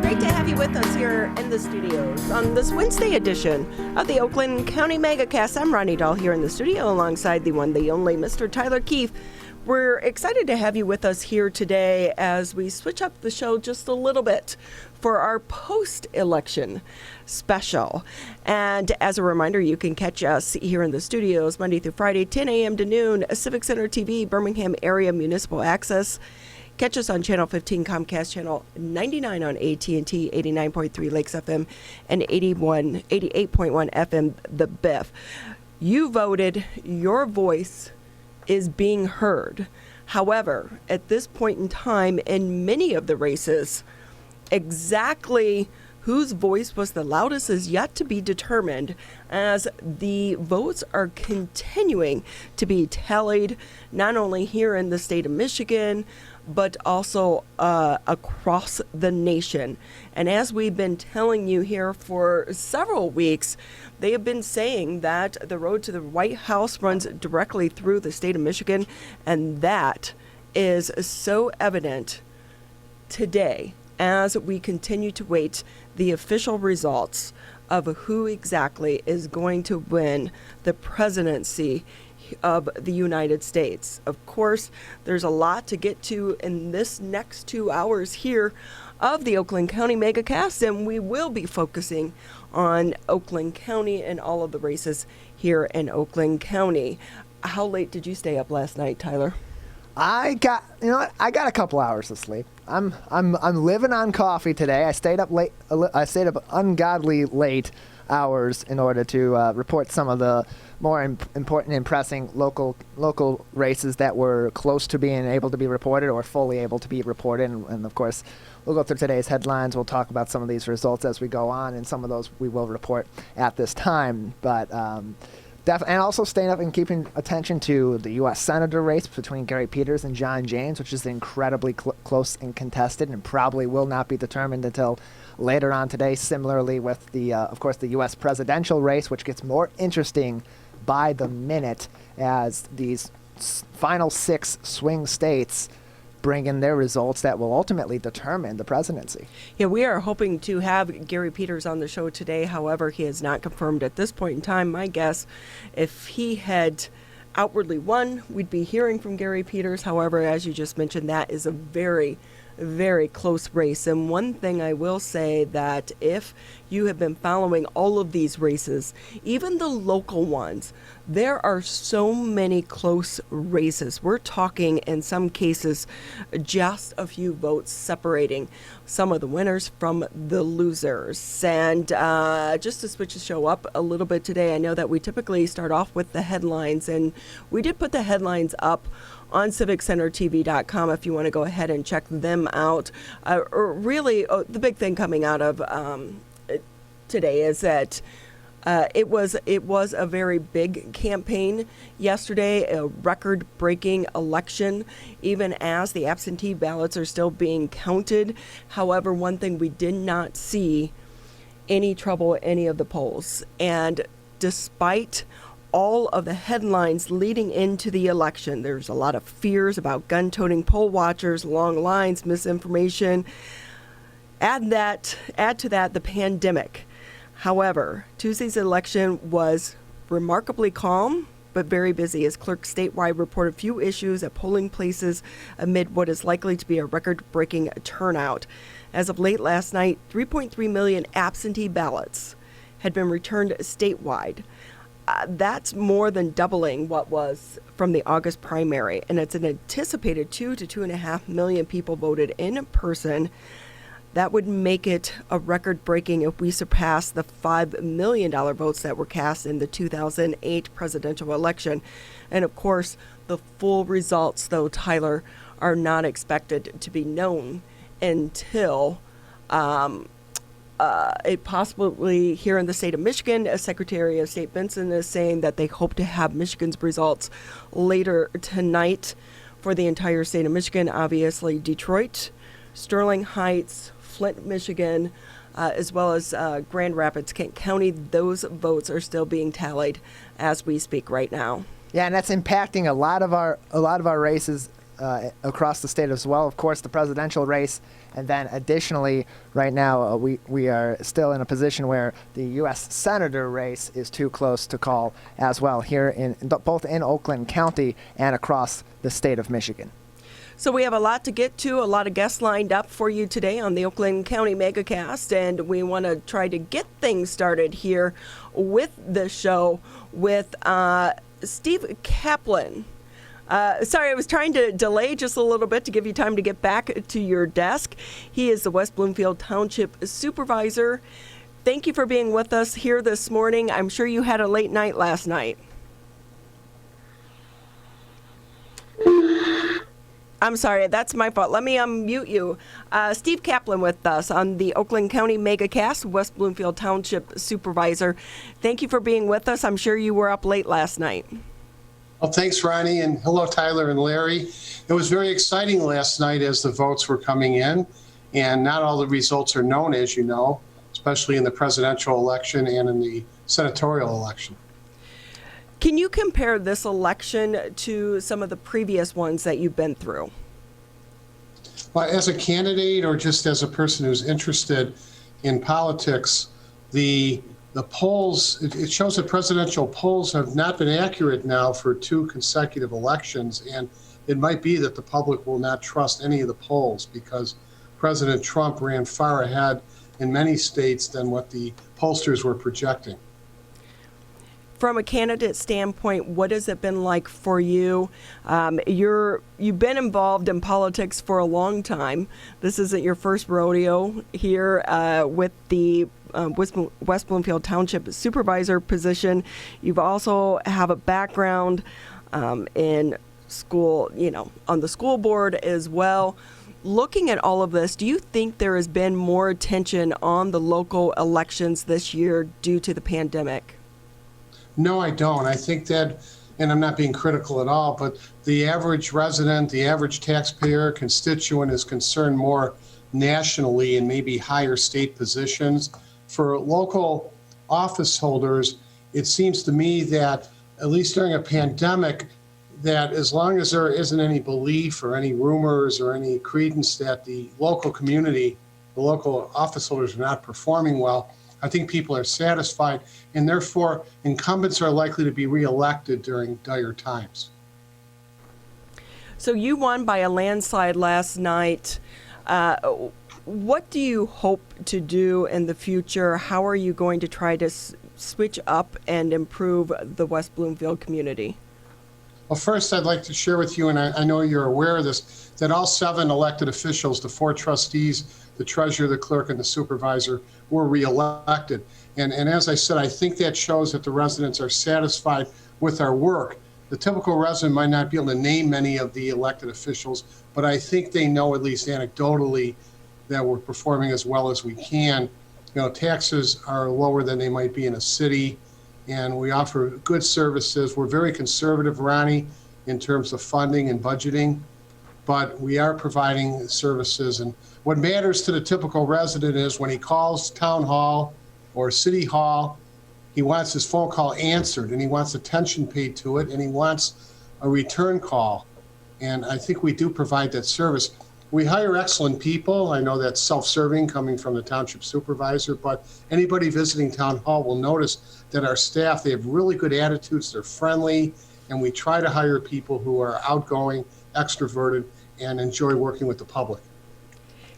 Great to have you with us here in the studios on this Wednesday edition of the Oakland County Megacast. I'm Ronnie Dahl here in the studio alongside the one, the only Mr. Tyler Kieft. We're excited to have you with us here today as we switch up the show just a little bit for our post-election special. And as a reminder, you can catch us here in the studios Monday through Friday, 10 a.m. to noon, Civic Center TV, Birmingham Area Municipal Access. Catch us on Channel 15, Comcast Channel 99 on AT&T, 89.3 Lakes FM, and 88.1 FM, The Biff. You voted. Your voice is being heard. However, at this point in time, in many of the races, exactly whose voice was the loudest is yet to be determined as the votes are continuing to be tallied, not only here in the state of Michigan, but also across the nation. And as we've been telling you here for several weeks, they have been saying that the road to the White House runs directly through the state of Michigan, and that is so evident today as we continue to wait the official results of who exactly is going to win the presidency of the United States. Of course, there's a lot to get to in this next 2 hours here of the Oakland County Megacast, and we will be focusing on Oakland County and all of the races here in Oakland County. How late did you stay up last night, Tyler? I got a couple hours of sleep. I'm living on coffee today. I stayed up late. I stayed up ungodly late hours in order to report some of the more important and pressing local races that were close to being able to be reported or fully able to be reported. And of course, we'll go through today's headlines. We'll talk about some of these results as we go on, and some of those we will report at this time. But and also staying up and keeping attention to the U.S. Senator race between Gary Peters and John James, which is incredibly close and contested and probably will not be determined until later on today. Similarly with the, of course, the U.S. presidential race, which gets more interesting by the minute as these final 6 swing states bring in their results that will ultimately determine the presidency. Yeah, we are hoping to have Gary Peters on the show today. However, he has not confirmed at this point in time. My guess, if he had outwardly won, we'd be hearing from Gary Peters. However, as you just mentioned, that is a very, very close race. And one thing I will say, that if you have been following all of these races, even the local ones, there are so many close races. We're talking, in some cases, just a few votes separating some of the winners from the losers. And just to switch the show up a little bit today, I know that we typically start off with the headlines, and we did put the headlines up on civiccentertv.com if you want to go ahead and check them out. The big thing coming out of today is that it was a very big campaign yesterday, a record-breaking election, even as the absentee ballots are still being counted. However, one thing we did not see any trouble at any of the polls. And despite all of the headlines leading into the election, there's a lot of fears about gun-toting poll watchers, long lines, misinformation. Add to that the pandemic. However, Tuesday's election was remarkably calm, but very busy as clerks statewide reported few issues at polling places amid what is likely to be a record-breaking turnout. As of late last night, 3.3 million absentee ballots had been returned statewide. That's more than doubling what was from the August primary, and it's an anticipated 2 to 2.5 million people voted in person. That would make it a record-breaking if we surpass the $5 million votes that were cast in the 2008 presidential election. And of course, the full results, though, Tyler, are not expected to be known until it possibly here in the state of Michigan. Secretary of State Benson is saying that they hope to have Michigan's results later tonight for the entire state of Michigan. Obviously, Detroit, Sterling Heights, Flint, Michigan, as well as Grand Rapids, Kent County. Those votes are still being tallied as we speak right now. Yeah, and that's impacting a lot of our races across the state as well. Of course, the presidential race, and then additionally, right now we are still in a position where the U.S. Senator race is too close to call as well here in both in Oakland County and across the state of Michigan. So we have a lot to get to, a lot of guests lined up for you today on the Oakland County Megacast, and we want to try to get things started here with the show with Steve Kaplan. Sorry, I was trying to delay just a little bit to give you time to get back to your desk. He is the West Bloomfield Township Supervisor. Thank you for being with us here this morning. I'm sure you had a late night last night. I'm sorry, that's my fault. Let me unmute you. Steve Kaplan with us on the Oakland County Megacast, West Bloomfield Township Supervisor. Thank you for being with us. I'm sure you were up late last night. Well, thanks, Ronnie, and hello, Tyler and Larry. It was very exciting last night as the votes were coming in, and not all the results are known, as you know, especially in the presidential election and in the senatorial election. Can you compare this election to some of the previous ones that you've been through? Well, as a candidate or just as a person who's interested in politics, the polls, it shows that presidential polls have not been accurate now for 2 consecutive elections, and it might be that the public will not trust any of the polls because President Trump ran far ahead in many states than what the pollsters were projecting. From a candidate standpoint, what has it been like for you? You've been involved in politics for a long time. This isn't your first rodeo here with the West Bloomfield Township Supervisor position. You've also have a background in school, on the school board as well. Looking at all of this, do you think there has been more attention on the local elections this year due to the pandemic? No, I don't. I think that, and I'm not being critical at all, but the average resident, the average taxpayer, constituent is concerned more nationally and maybe higher state positions. For local office holders, it seems to me that, at least during a pandemic, that as long as there isn't any belief or any rumors or any credence that the local community, the local office holders are not performing well, I think people are satisfied, and therefore incumbents are likely to be reelected during dire times. So you won by a landslide last night. What do you hope to do in the future? How are you going to try to switch up and improve the West Bloomfield community? Well, first, I'd like to share with you, and I know you're aware of this, that all 7 elected officials, the 4 trustees, the treasurer, the clerk, and the supervisor, were reelected. And as I said, I think that shows that the residents are satisfied with our work. The typical resident might not be able to name many of the elected officials, but I think they know, at least anecdotally, that we're performing as well as we can. Taxes are lower than they might be in a city, and we offer good services. We're very conservative, Ronnie, in terms of funding and budgeting, but we are providing services. And what matters to the typical resident is when he calls town hall or city hall, he wants his phone call answered, and he wants attention paid to it, and he wants a return call. And I think we do provide that service. We hire excellent people. I know that's self-serving coming from the township supervisor, but anybody visiting town hall will notice that our staff, they have really good attitudes, they're friendly, and we try to hire people who are outgoing, extroverted, and enjoy working with the public.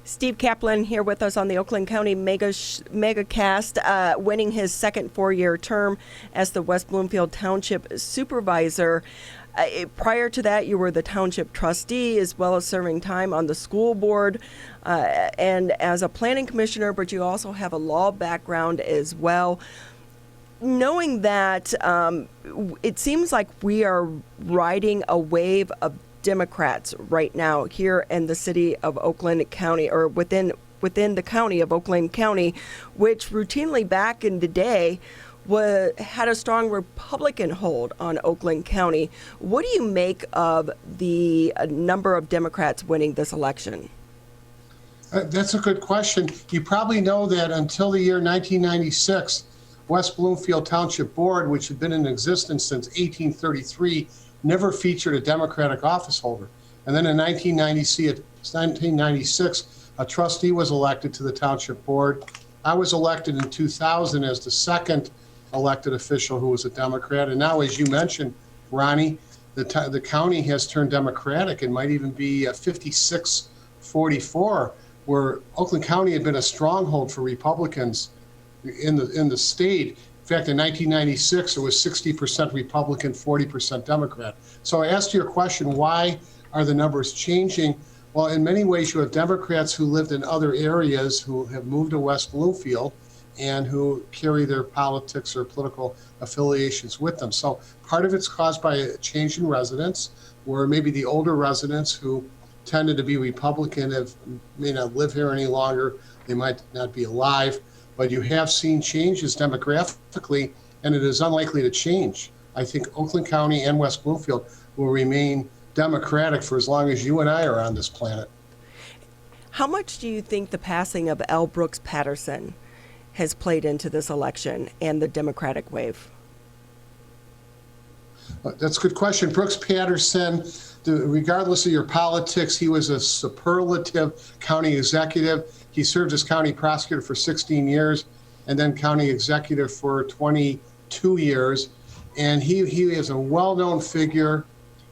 Steve Kaplan here with us on the Oakland County Megacast, winning his second 4-year term as the West Bloomfield Township Supervisor. Prior to that, you were the township trustee as well as serving time on the school board and as a planning commissioner, but you also have a law background as well. Knowing that, it seems like we are riding a wave of Democrats right now here in the city of Oakland County, or within the county of Oakland County, which routinely back in the day had a strong Republican hold on Oakland County. What do you make of the number of Democrats winning this election? That's a good question. You probably know that until the year 1996, West Bloomfield Township Board, which had been in existence since 1833, never featured a Democratic office holder. And then in 1996, a trustee was elected to the township board. I was elected in 2000 as the second elected official who was a Democrat. And now, as you mentioned, Ronnie, the county has turned Democratic and might even be 56-44, where Oakland County had been a stronghold for Republicans in the state. In fact, in 1996, it was 60% Republican, 40% Democrat. So I asked you a question, why are the numbers changing? Well, in many ways, you have Democrats who lived in other areas who have moved to West Bloomfield and who carry their politics or political affiliations with them. So part of it's caused by a change in residents, where maybe the older residents who tended to be Republican may not live here any longer. They might not be alive, but you have seen changes demographically, and it is unlikely to change. I think Oakland County and West Bloomfield will remain Democratic for as long as you and I are on this planet. How much do you think the passing of L. Brooks Patterson has played into this election and the Democratic wave? That's a good question. Brooks Patterson, regardless of your politics, he was a superlative county executive. He served as county prosecutor for 16 years and then county executive for 22 years. And he is a well-known figure.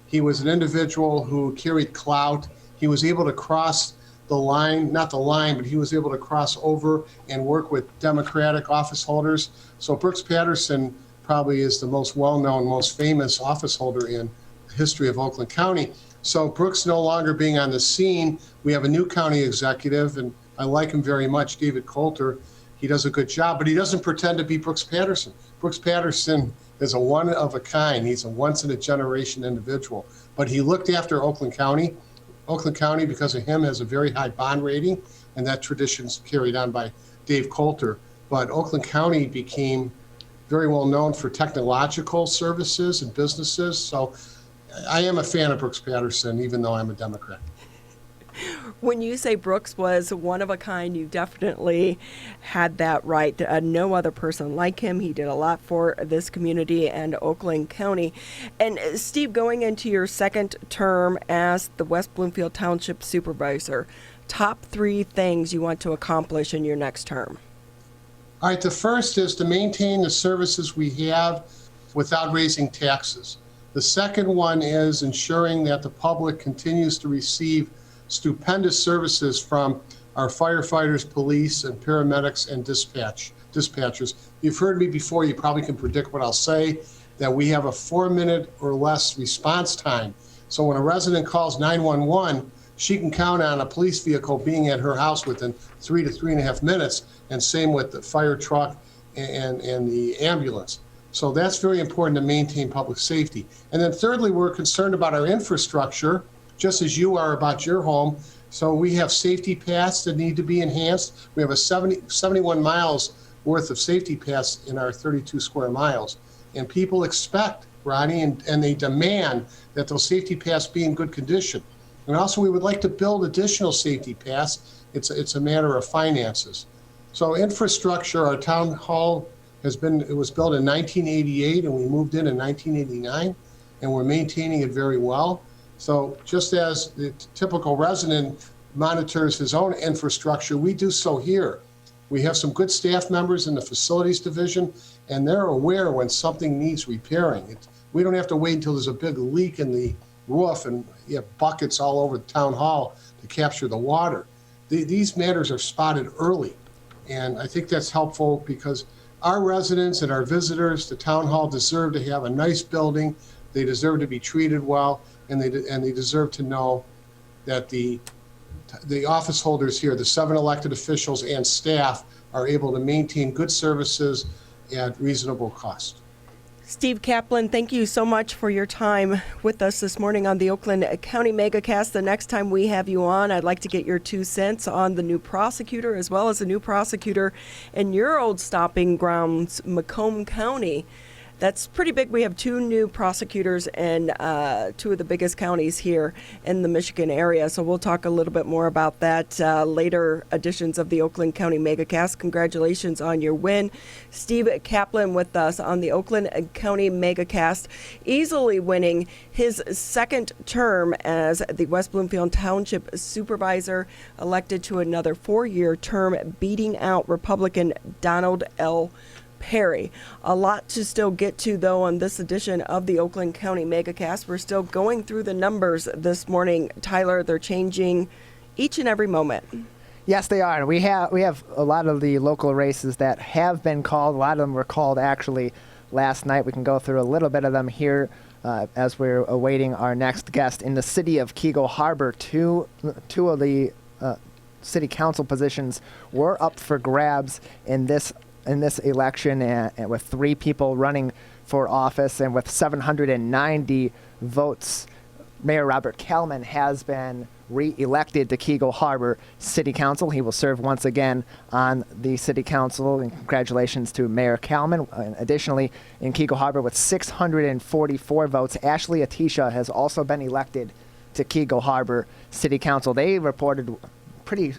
He was an individual who carried clout. He was able to cross the line, not the line, but he was able to cross over and work with Democratic office holders. So Brooks Patterson probably is the most well-known, most famous office holder in the history of Oakland County. So Brooks no longer being on the scene, we have a new county executive, and I like him very much, David Coulter. He does a good job, but he doesn't pretend to be Brooks Patterson. Brooks Patterson is a one of a kind. He's a once in a generation individual, but he looked after Oakland County. Oakland County, because of him, has a very high bond rating, and that tradition's carried on by Dave Coulter. But Oakland County became very well known for technological services and businesses. So I am a fan of Brooks Patterson, even though I'm a Democrat. When you say Brooks was one of a kind, you definitely had that right. No other person like him. He did a lot for this community and Oakland County. And Steve, going into your second term as the West Bloomfield Township Supervisor, top 3 things you want to accomplish in your next term? All right, the first is to maintain the services we have without raising taxes. The second one is ensuring that the public continues to receive stupendous services from our firefighters, police, and paramedics and dispatchers. You've heard me before, you probably can predict what I'll say, that we have a 4-minute or less response time. So when a resident calls 911, she can count on a police vehicle being at her house within 3 to 3.5 minutes, and same with the fire truck and the ambulance. So that's very important to maintain public safety. And then thirdly, we're concerned about our infrastructure, just as you are about your home. So we have safety paths that need to be enhanced. We have a 71 miles worth of safety paths in our 32 square miles. And people expect, Ronnie, and they demand that those safety paths be in good condition. And also we would like to build additional safety paths. It's a matter of finances. So infrastructure, our town hall it was built in 1988 and we moved in 1989, and we're maintaining it very well. So just as the typical resident monitors his own infrastructure, we do so here. We have some good staff members in the facilities division, and they're aware when something needs repairing. We don't have to wait until there's a big leak in the roof and you have buckets all over the town hall to capture the water. These matters are spotted early, and I think that's helpful because our residents and our visitors, the town hall, deserve to have a nice building. They deserve to be treated well, and they deserve to know that the office holders here, the 7 elected officials and staff, are able to maintain good services at reasonable cost. Steve Kaplan, thank you so much for your time with us this morning on the Oakland County Megacast. The next time we have you on, I'd like to get your 2 cents on the new prosecutor, as well as the new prosecutor in your old stopping grounds, Macomb County. That's pretty big. We have 2 new prosecutors in 2 of the biggest counties here in the Michigan area. So we'll talk a little bit more about that later editions of the Oakland County Megacast. Congratulations on your win. Steve Kaplan with us on the Oakland County Megacast, easily winning his 2nd term as the West Bloomfield Township Supervisor, elected to another 4-year term, beating out Republican Donald L. Perry. A lot to still get to, though, on this edition of the Oakland County Megacast. We're still going through the numbers this morning. Tyler, they're changing each and every moment. Yes, they are. We have a lot of the local races that have been called. A lot of them were called actually last night. We can go through a little bit of them here as we're awaiting our next guest. In the city of Keego Harbor, two of the city council positions were up for grabs in this election, and with 3 people running for office, and with 790 votes, Mayor Robert Kalman has been re-elected to Keego Harbor City Council. He will serve once again on the City Council, and congratulations to Mayor Kalman. Additionally, in Keego Harbor with 644 votes, Ashley Atisha has also been elected to Keego Harbor City Council. They reported pretty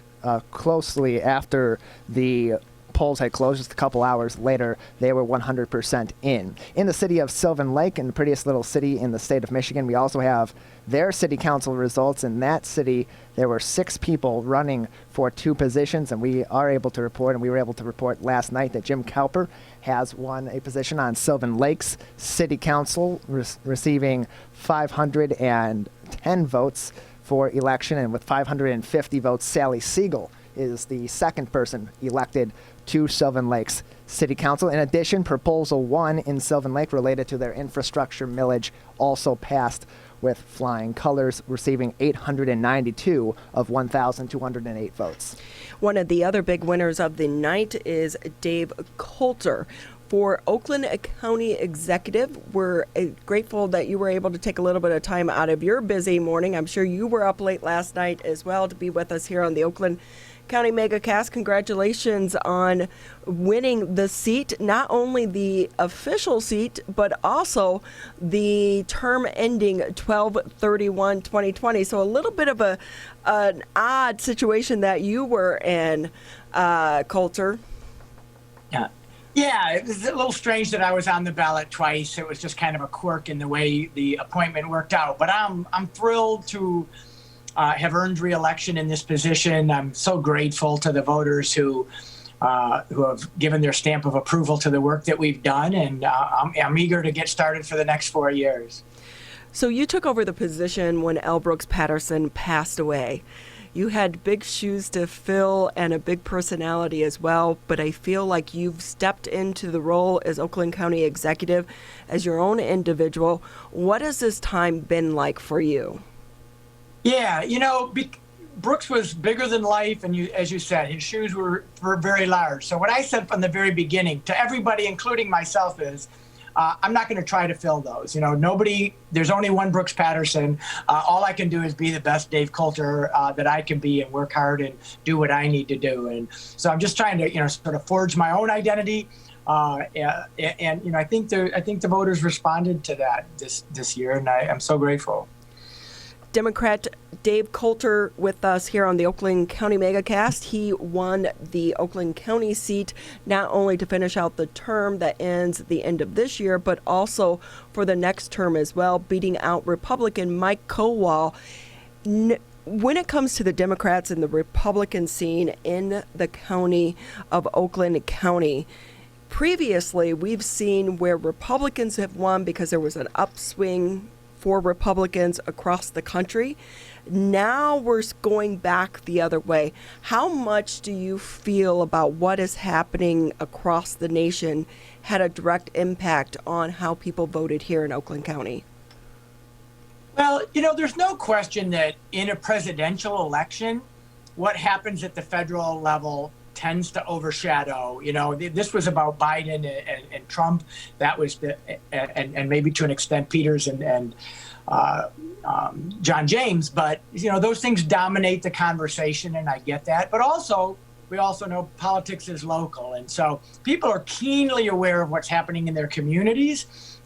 closely after the polls had closed. Just a couple hours later, they were 100% in. In the city of Sylvan Lake, in the prettiest little city in the state of Michigan, we also have their city council results. In that city, there were 6 people running for 2 positions, and we were able to report last night that Jim Cowper has won a position on Sylvan Lake's city council, receiving 510 votes for election, and with 550 votes, Sally Siegel is the 2nd person elected to Sylvan Lake's City Council. In addition, Proposal 1 in Sylvan Lake related to their infrastructure millage also passed with flying colors, receiving 892 of 1,208 votes. One of the other big winners of the night is Dave Coulter. For Oakland County Executive, we're grateful that you were able to take a little bit of time out of your busy morning. I'm sure you were up late last night as well to be with us here on the Oakland County Megacast. Congratulations on winning the seat, not only the official seat, but also the term ending 12/31/2020. So a little bit of an odd situation that you were in, Coulter. Yeah, it was a little strange that I was on the ballot twice. It was just kind of a quirk in the way the appointment worked out. But I'm thrilled to have earned re-election in this position. I'm so grateful to the voters who have given their stamp of approval to the work that we've done, and I'm eager to get started for the next 4 years. So you took over the position when L. Brooks Patterson passed away. You had big shoes to fill and a big personality as well, but I feel like you've stepped into the role as Oakland County Executive as your own individual. What has this time been like for you? Yeah, Brooks was bigger than life, and as you said, his shoes were very large. So what I said from the very beginning to everybody, including myself, is I'm not going to try to fill those. There's only one Brooks Patterson. All I can do is be the best Dave Coulter that I can be, and work hard and do what I need to do. And so I'm just trying to, sort of forge my own identity. And I think the voters responded to that this year, and I'm so grateful. Democrat Dave Coulter with us here on the Oakland County Megacast. He won the Oakland County seat not only to finish out the term that ends at the end of this year, but also for the next term as well, beating out Republican Mike Kowal. When it comes to the Democrats and the Republican scene in the county of Oakland County, previously we've seen where Republicans have won because there was an upswing for Republicans across the country. Now we're going back the other way. How much do you feel about what is happening across the nation had a direct impact on how people voted here in Oakland County? Well, there's no question that in a presidential election, what happens at the federal level tends to overshadow. This was about Biden and Trump. That was and maybe to an extent Peters and John James. But those things dominate the conversation, and I get that. But also, we also know politics is local. And so people are keenly aware of what's happening in their communities.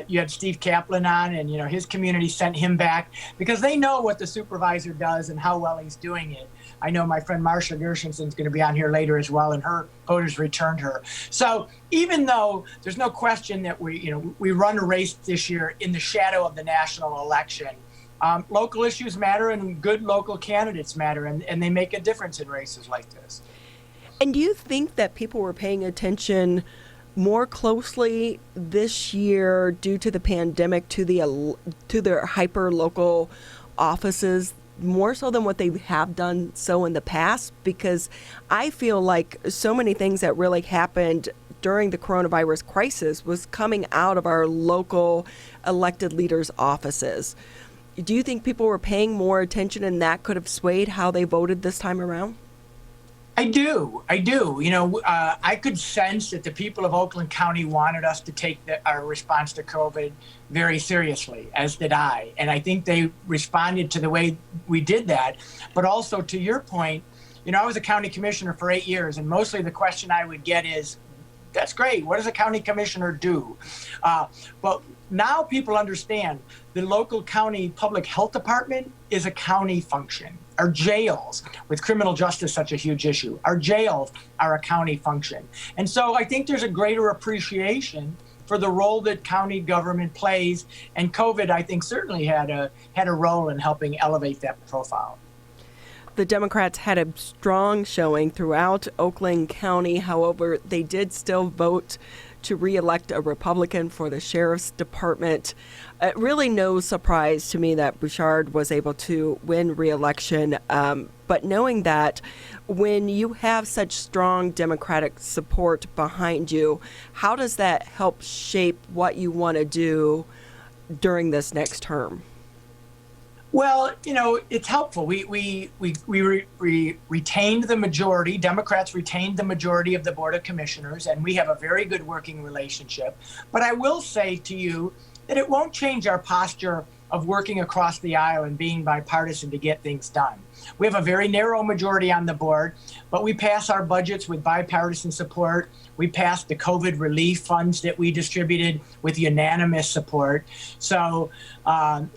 You had Steve Kaplan on, and his community sent him back because they know what the supervisor does and how well he's doing it. I know my friend Marcia Gershenson is going to be on here later as well, and her voters returned her. So even though there's no question that we run a race this year in the shadow of the national election, local issues matter and good local candidates matter, and they make a difference in races like this. And do you think that people were paying attention more closely this year due to the pandemic to their hyper local offices more so than what they have done so in the past? Because I feel like so many things that really happened during the coronavirus crisis was coming out of our local elected leaders' offices. Do you think people were paying more attention and that could have swayed how they voted this time around? I do. I could sense that the people of Oakland County wanted us to take our response to COVID very seriously, as did I. And I think they responded to the way we did that. But also, to your point, I was a county commissioner for 8 years, and mostly the question I would get is, that's great, what does a county commissioner do? But now people understand the local county public health department is a county function. Our jails, with criminal justice such a huge issue, our jails are a county function. And so I think there's a greater appreciation for the role that county government plays. And COVID, I think, certainly had a role in helping elevate that profile. The Democrats had a strong showing throughout Oakland County. However, they did still vote to reelect a Republican for the sheriff's department. Really no surprise to me that Bouchard was able to win reelection. But knowing that when you have such strong Democratic support behind you, how does that help shape what you want to do during this next term? Well, it's helpful. We retained the majority. Democrats retained the majority of the Board of Commissioners, and we have a very good working relationship. But I will say to you that it won't change our posture of working across the aisle and being bipartisan to get things done. We have a very narrow majority on the board, but we pass our budgets with bipartisan support. We passed the COVID relief funds that we distributed with unanimous support. So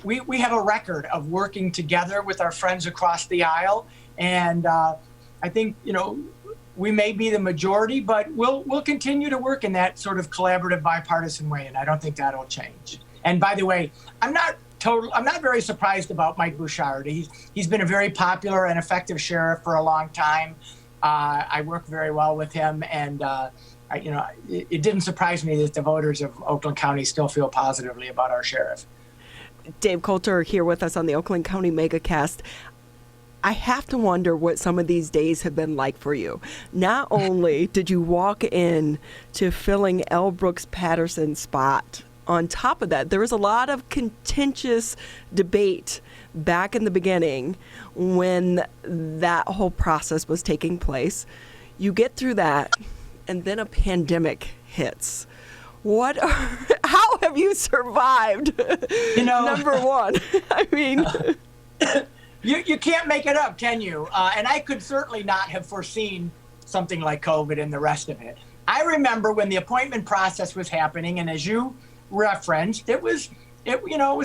we have a record of working together with our friends across the aisle. And I think, we may be the majority, but we'll continue to work in that sort of collaborative bipartisan way. And I don't think that'll change. And by the way, I'm not very surprised about Mike Bouchard. He's been a very popular and effective sheriff for a long time. I work very well with him, and it didn't surprise me that the voters of Oakland County still feel positively about our sheriff. Dave Coulter here with us on the Oakland County Megacast. I have to wonder what some of these days have been like for you. Not only did you walk in to filling L. Brooks Patterson's spot, on top of that, there was a lot of contentious debate back in the beginning when that whole process was taking place. You get through that, and then a pandemic hits. How have you survived? Number one, I mean... You can't make it up, can you? And I could certainly not have foreseen something like COVID and the rest of it. I remember when the appointment process was happening, and as you referenced, it was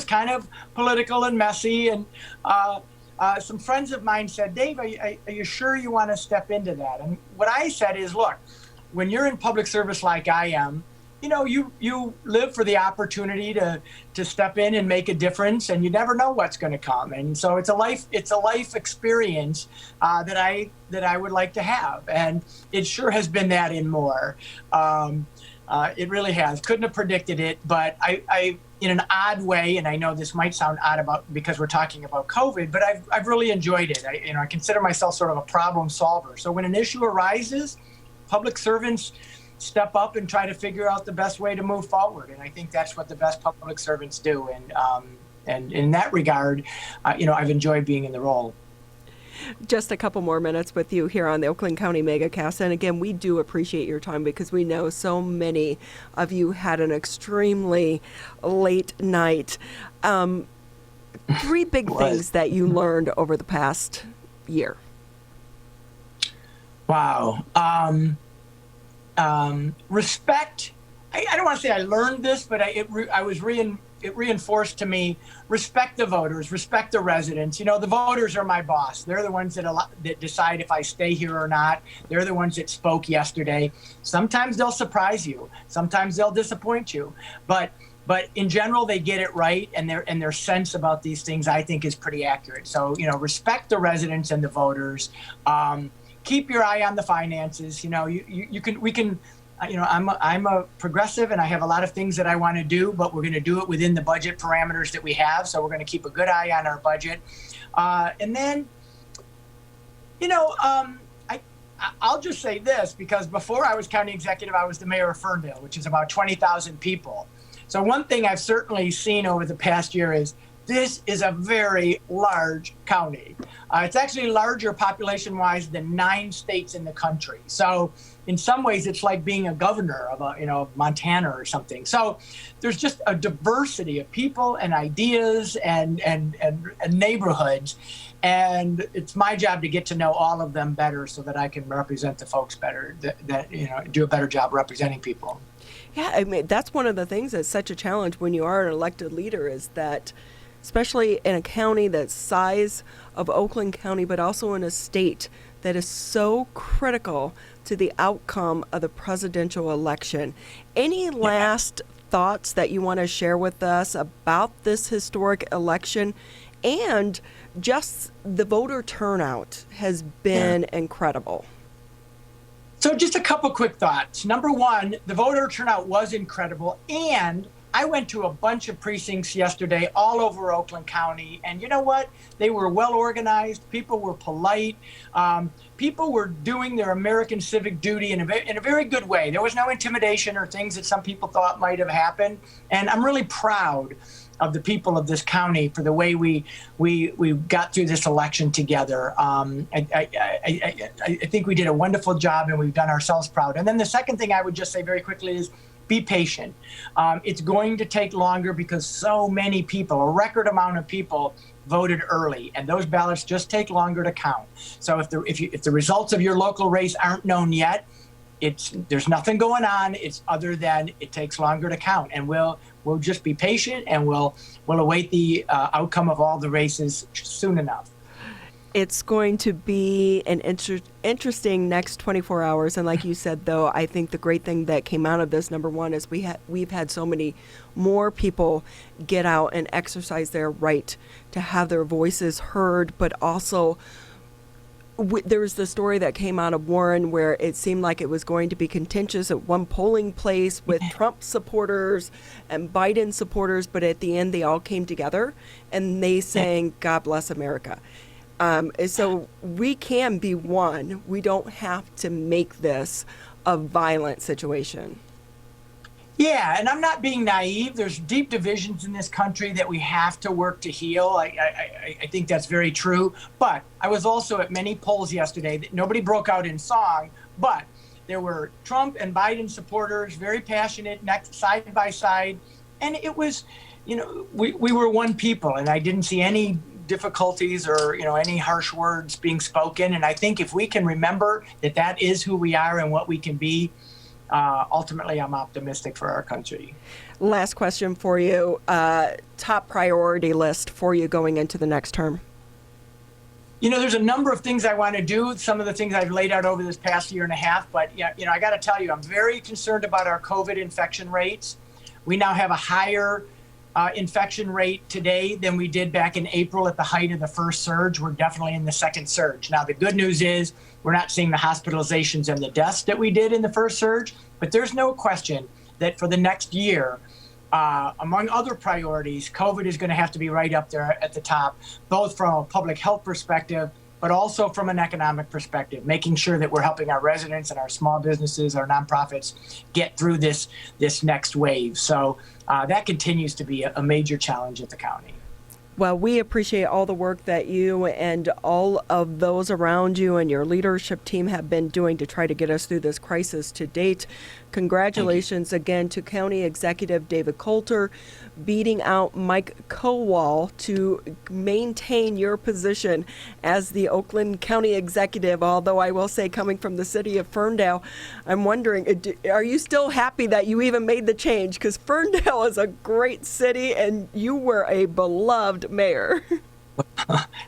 kind of political and messy. And some friends of mine said, Dave, are you sure you want to step into that? And what I said is, look, when you're in public service like I am, you live for the opportunity to step in and make a difference, and you never know what's going to come. And so it's a life experience that I would like to have, and it sure has been that and more. It really has. Couldn't have predicted it, but I in an odd way, and I know this might sound odd because we're talking about COVID, but I've really enjoyed it. I consider myself sort of a problem solver. So when an issue arises, public servants step up and try to figure out the best way to move forward. And I think that's what the best public servants do. And in that regard, I've enjoyed being in the role. Just a couple more minutes with you here on the Oakland County Megacast. And again, we do appreciate your time because we know so many of you had an extremely late night. 3 big things that you learned over the past year. Wow. Respect. I don't want to say I learned this, but it reinforced to me, respect the voters, respect the residents. You know, the voters are my boss. They're the ones that decide if I stay here or not. They're the ones that spoke yesterday. Sometimes they'll surprise you. Sometimes they'll disappoint you. But in general, they get it right, and their sense about these things, I think, is pretty accurate. So, you know, respect the residents and the voters. Keep your eye on the finances. You know, we can. You know, I'm a progressive, and I have a lot of things that I want to do, but we're going to do it within the budget parameters that we have. So we're going to keep a good eye on our budget, and then, you know, I'll just say this, because before I was county executive, I was the mayor of Ferndale, which is about 20,000 people. So one thing I've certainly seen over the past year is this is a very large county. It's actually larger population-wise than 9 states in the country. So in some ways, it's like being a governor of Montana or something. So there's just a diversity of people and ideas and neighborhoods. And it's my job to get to know all of them better so that I can represent the folks better, that you know, do a better job representing people. Yeah, I mean, that's one of the things that's such a challenge when you are an elected leader, is that, especially in a county that's size of Oakland County, but also in a state that is so critical to the outcome of the presidential election. Any last thoughts that you want to share with us about this historic election? And just the voter turnout has been incredible. So just a couple quick thoughts. Number one, the voter turnout was incredible, and I went to a bunch of precincts yesterday all over Oakland County, and you know what? They were well organized. People were polite. People were doing their American civic duty in a very good way. There was no intimidation or things that some people thought might have happened. And I'm really proud of the people of this county for the way we got through this election together. I think we did a wonderful job, and we've done ourselves proud. And then the second thing I would just say very quickly is, be patient. It's going to take longer because so many people, a record amount of people, voted early, and those ballots just take longer to count. So if the results of your local race aren't known yet, there's nothing going on. It's other than it takes longer to count, and we'll just be patient, and we'll await the outcome of all the races soon enough. It's going to be an interesting next 24 hours. And like you said, though, I think the great thing that came out of this, number one, is we've had so many more people get out and exercise their right to have their voices heard. But also, there was the story that came out of Warren where it seemed like it was going to be contentious at one polling place with Trump supporters and Biden supporters. But at the end, they all came together and they sang, "God bless America." So we can be one. We don't have to make this a violent situation. Yeah, and I'm not being naive. There's deep divisions in this country that we have to work to heal. I think that's very true. But I was also at many polls yesterday that nobody broke out in song, but there were Trump and Biden supporters, very passionate, next side by side. And it was, you know, we were one people, and I didn't see any difficulties or, you know, any harsh words being spoken. And I think if we can remember that is who we are and what we can be, ultimately I'm optimistic for our country. Last question for you. Top priority list for you going into the next term? You know, there's a number of things I want to do. Some of the things I've laid out over this past year and a half, but yeah, you know, I got to tell you, I'm very concerned about our COVID infection rates. We now have a higher infection rate today than we did back in April at the height of the first surge. We're definitely in the second surge. Now, the good news is we're not seeing the hospitalizations and the deaths that we did in the first surge, but there's no question that for the next year, among other priorities, COVID is going to have to be right up there at the top, both from a public health perspective, but also from an economic perspective, making sure that we're helping our residents and our small businesses, our nonprofits get through this next wave. So that continues to be a major challenge at the county. Well, we appreciate all the work that you and all of those around you and your leadership team have been doing to try to get us through this crisis to date. Congratulations again to County Executive David Coulter, beating out Mike Kowal to maintain your position as the Oakland County Executive. Although I will say, coming from the city of Ferndale, I'm wondering, are you still happy that you even made the change? Because Ferndale is a great city and you were a beloved mayor.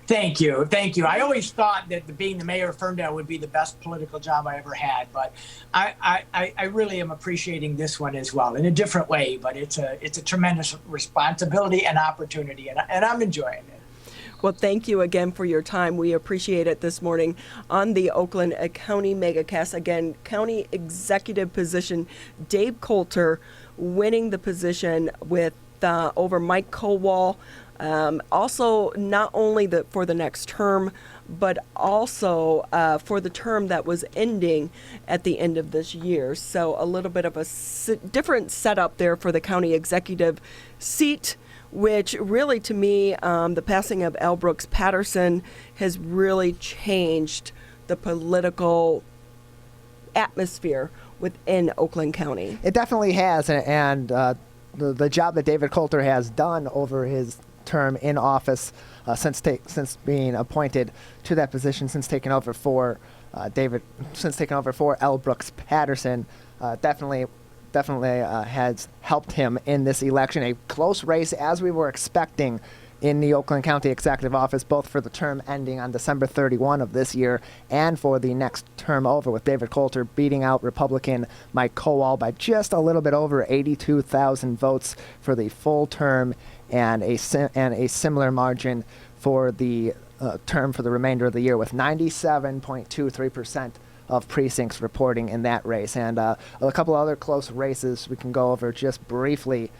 Thank you. Thank you. I always thought that being the mayor of Ferndale would be the best political job I ever had, but I really am appreciating this one as well in a different way, but it's a tremendous responsibility and opportunity, and I'm enjoying it. Well, thank you again for your time. We appreciate it this morning on the Oakland County Megacast. Again, county executive position, Dave Coulter winning the position with over Mike Kowal. Also, not only for the next term, but also for the term that was ending at the end of this year. So a little bit of a different setup there for the county executive seat, which really, to me, the passing of L. Brooks Patterson has really changed the political atmosphere within Oakland County. It definitely has, and the job that David Coulter has done over his term in office since being appointed to that position, since taking over for L. Brooks Patterson, definitely has helped him in this election. A close race, as we were expecting, in the Oakland County Executive Office, both for the term ending on December 31 of this year and for the next term over, with David Coulter beating out Republican Mike Kowal by just a little bit over 82,000 votes for the full term, and a similar margin for the term for the remainder of the year, with 97.23% of precincts reporting in that race. And a couple other close races we can go over just briefly.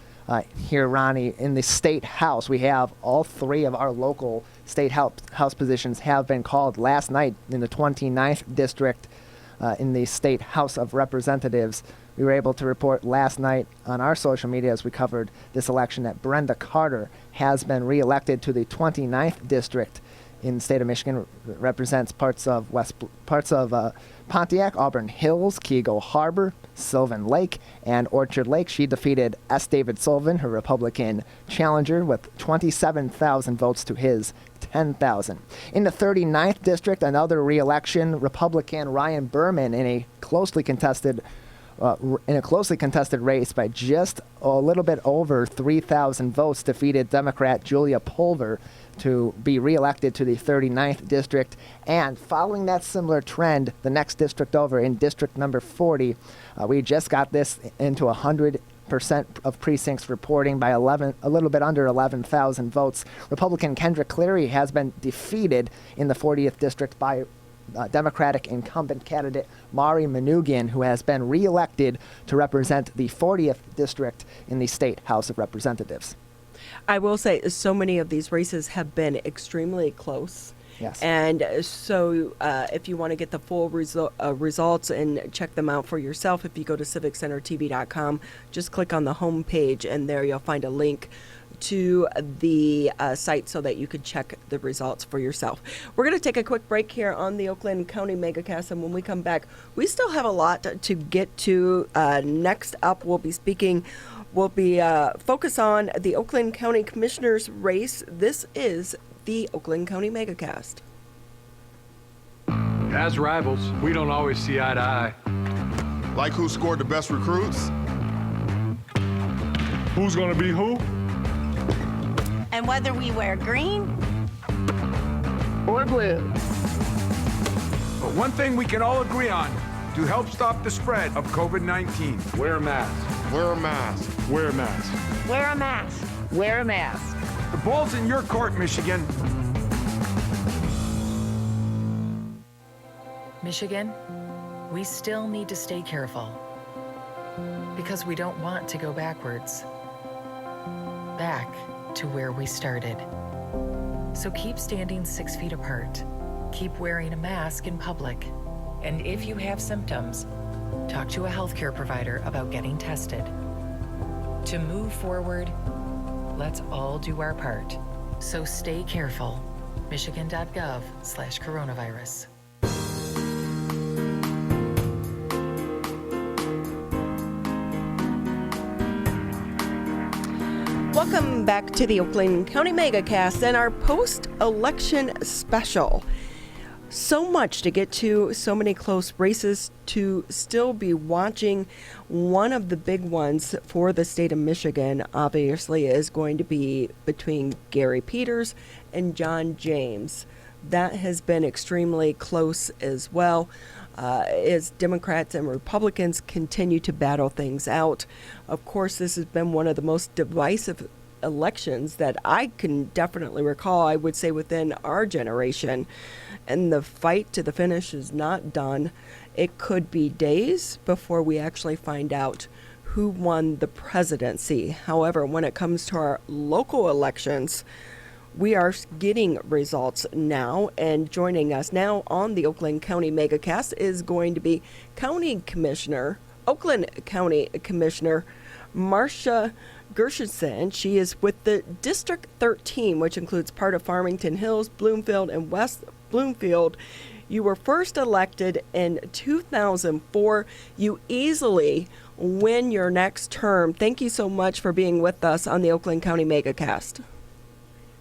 Here, Ronnie, in the state house, we have all three of our local state house positions have been called last night in the 29th district in the state House of Representatives. We were able to report last night on our social media as we covered this election that Brenda Carter has been reelected to the 29th district in the state of Michigan. Represents parts of Pontiac, Auburn Hills, Keego Harbor, Sylvan Lake, and Orchard Lake. She defeated S. David Sullivan, her Republican challenger, with 27,000 votes to his 10,000. In the 39th district, another re-election, Republican Ryan Berman in a closely contested race by just a little bit over 3,000 votes, defeated Democrat Julia Pulver to be reelected to the 39th district. And following that similar trend, the next district over, in district number 40, we just got this into 100% of precincts reporting by a little bit under 11,000 votes. Republican Kendra Cleary has been defeated in the 40th district by Democratic incumbent candidate Mari Manoogian, who has been reelected to represent the 40th district in the state House of Representatives. I will say so many of these races have been extremely close. Yes. And so if you want to get the full results and check them out for yourself, if you go to civiccentertv.com, just click on the home page, and there you'll find a link to the site so that you can check the results for yourself. We're going to take a quick break here on the Oakland County Megacast, and when we come back, we still have a lot to get to. Next up, we'll be focus on the Oakland County Commissioner's race. This is the Oakland County Megacast. As rivals, we don't always see eye to eye. Like who scored the best recruits? Who's gonna be who? And whether we wear green Or blue. But one thing we can all agree on to help stop the spread of COVID-19. Wear a mask. Wear a mask. Wear a mask. wear a mask. Wear a mask. The ball's in your court, Michigan. Michigan, we still need to stay careful because we don't want to go backwards, back to where we started. So keep standing 6 feet apart, keep wearing a mask in public, and if you have symptoms, talk to a healthcare provider about getting tested. To move forward, let's all do our part So stay careful. Michigan.gov/coronavirus. Welcome back to the Oakland County Megacast and our post-election special. So much to get to, so many close races to still be watching. One of the big ones for the state of Michigan, obviously, is going to be between Gary Peters and John James. That has been extremely close as well, as Democrats and Republicans continue to battle things out. Of course, this has been one of the most divisive elections that I can definitely recall, I would say, within our generation. And the fight to the finish is not done. It could be days before we actually find out who won the presidency. However, when it comes to our local elections, we are getting results now, and joining us now on the Oakland County Megacast is going to be Oakland County Commissioner Marcia Gershenson. She is with the District 13, which includes part of Farmington Hills, Bloomfield, and West Bloomfield. You were first elected in 2004. You easily win your next term. Thank you so much for being with us on the Oakland County Megacast.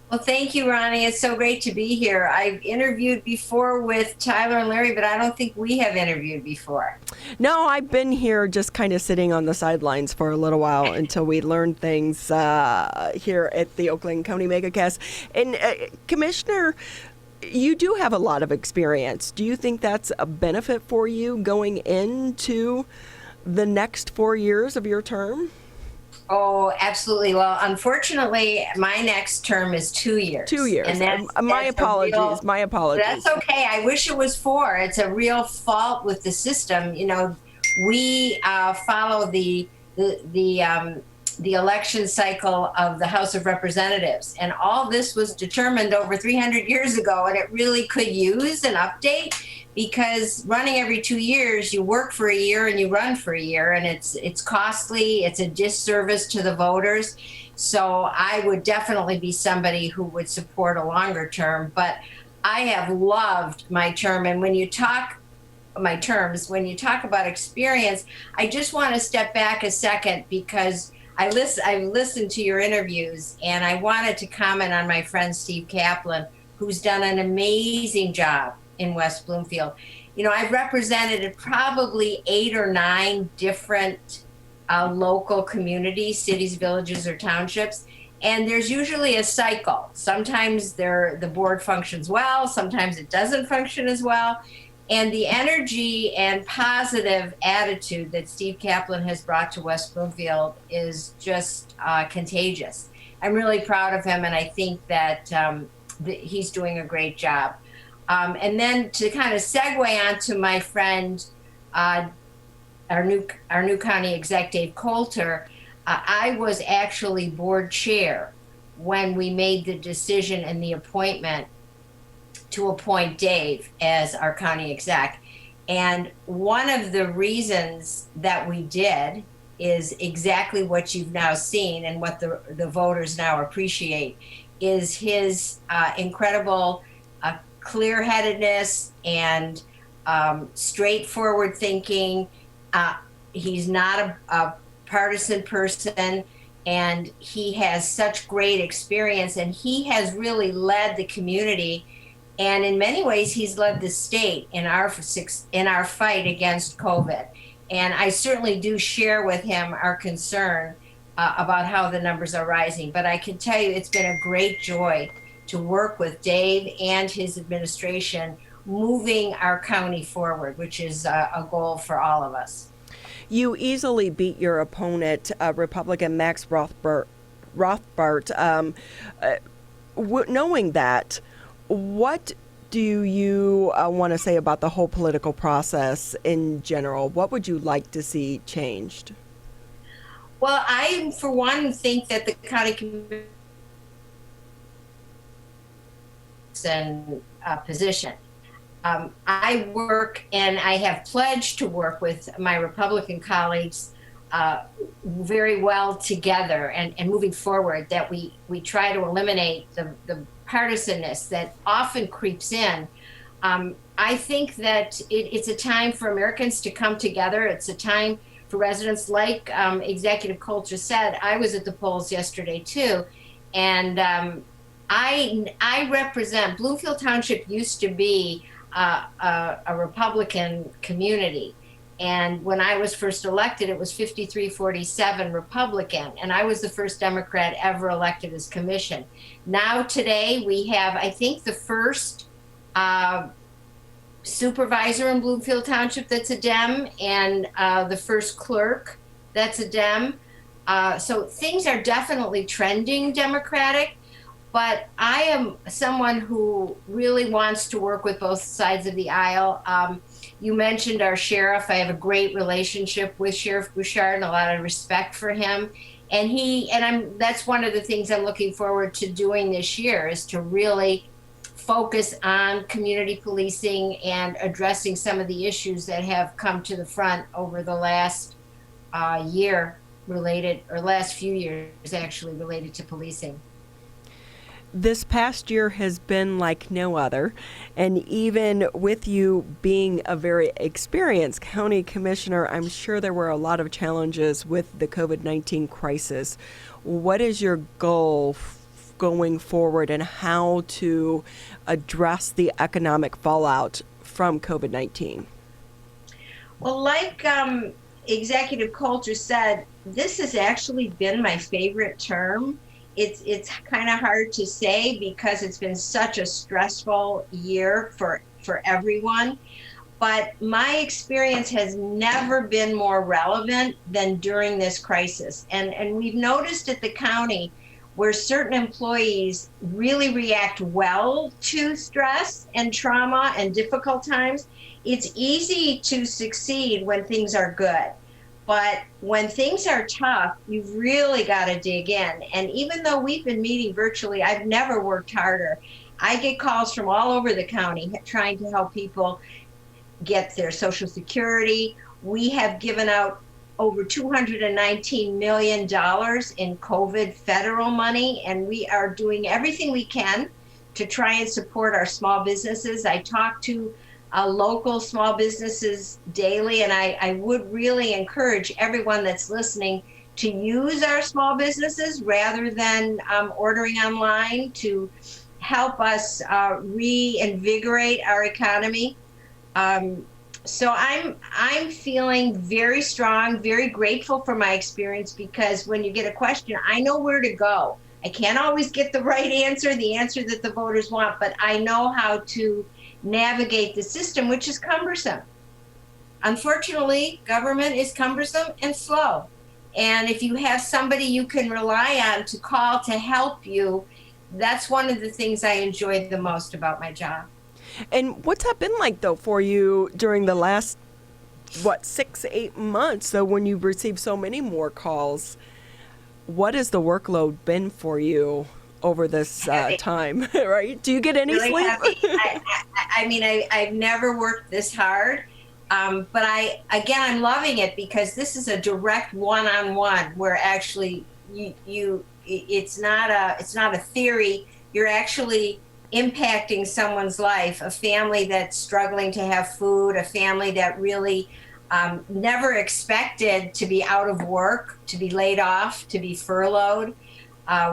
Well, thank you, Ronnie. It's so great to be here. I've interviewed before with Tyler and Larry, but I don't think we have interviewed before. No, I've been here just kind of sitting on the sidelines for a little while until we learn things here at the Oakland County Megacast. And Commissioner, you do have a lot of experience. Do you think that's a benefit for you going into the next 4 years of your term? Oh, absolutely. Well, unfortunately, my next term is 2 years. 2 years. And my apologies. My apologies. That's okay. I wish it was 4. It's a real fault with the system. You know, we follow the election cycle of the House of Representatives, and all this was determined over 300 years ago, and it really could use an update, because running every 2 years, you work for a year and you run for a year, and it's costly. It's a disservice to the voters. So I would definitely be somebody who would support a longer term, but I have loved my term. And when you talk about experience, I just want to step back a second, because I listened to your interviews, and I wanted to comment on my friend Steve Kaplan, who's done an amazing job in West Bloomfield. You know, I've represented probably 8 or 9 different local communities, cities, villages, or townships, and there's usually a cycle. Sometimes the board functions well, sometimes it doesn't function as well. And the energy and positive attitude that Steve Kaplan has brought to West Bloomfield is just contagious. I'm really proud of him, and I think that he's doing a great job. And then to kind of segue onto my friend, our new county exec, Dave Coulter, I was actually board chair when we made the decision and the appointment to appoint Dave as our county exec. And one of the reasons that we did is exactly what you've now seen, and what the voters now appreciate is his incredible clear-headedness and straightforward thinking. He's not a partisan person, and he has such great experience, and he has really led the community. And in many ways, he's led the state in our fight against COVID. And I certainly do share with him our concern about how the numbers are rising. But I can tell you, it's been a great joy to work with Dave and his administration, moving our county forward, which is a goal for all of us. You easily beat your opponent, Republican Max Rothbart. Knowing that, what do you want to say about the whole political process in general? What would you like to see changed? Well, I, for one, think that the county commission and position. I work, and I have pledged to work with my Republican colleagues very well together and moving forward, that we try to eliminate the partisanness that often creeps in. I think that it's a time for Americans to come together. It's a time for residents, like Executive Coulter said. I was at the polls yesterday too, and I represent, Bloomfield Township used to be a Republican community. And when I was first elected, it was 53-47 Republican, and I was the first Democrat ever elected as commission. Now today we have, I think, the first supervisor in Bloomfield Township that's a Dem, and the first clerk that's a Dem. So things are definitely trending Democratic, but I am someone who really wants to work with both sides of the aisle. You mentioned our sheriff. I have a great relationship with Sheriff Bouchard and a lot of respect for him. And that's one of the things I'm looking forward to doing this year, is to really focus on community policing and addressing some of the issues that have come to the front over the last last few years actually, related to policing. This past year has been like no other, and even with you being a very experienced county commissioner, I'm sure there were a lot of challenges with the COVID-19 crisis. What is your goal going forward, and how to address the economic fallout from COVID-19? Well, like Executive Coulter said, this has actually been my favorite term. It's kind of hard to say because it's been such a stressful year for everyone. But my experience has never been more relevant than during this crisis. And we've noticed at the county where certain employees really react well to stress and trauma and difficult times. It's easy to succeed when things are good. But when things are tough, you've really got to dig in. And even though we've been meeting virtually, I've never worked harder. I get calls from all over the county trying to help people get their Social Security. We have given out over $219 million in COVID federal money, and we are doing everything we can to try and support our small businesses. I talk to local small businesses daily, and I would really encourage everyone that's listening to use our small businesses rather than ordering online, to help us reinvigorate our economy. So I'm feeling very strong, very grateful for my experience, because when you get a question, I know where to go. I can't always get the right answer, the answer that the voters want, but I know how to navigate the system, which is cumbersome. Unfortunately, government is cumbersome and slow. And if you have somebody you can rely on to call to help you, that's one of the things I enjoy the most about my job. And what's that been like, though, for you during the last, 6-8 months? So when you've received so many more calls, what has the workload been for you over this time, right? Do you get any really sleep? I've never worked this hard. But I'm loving it, because this is a direct one-on-one where actually it's not a theory. You're actually impacting someone's life, a family that's struggling to have food, a family that really never expected to be out of work, to be laid off, to be furloughed.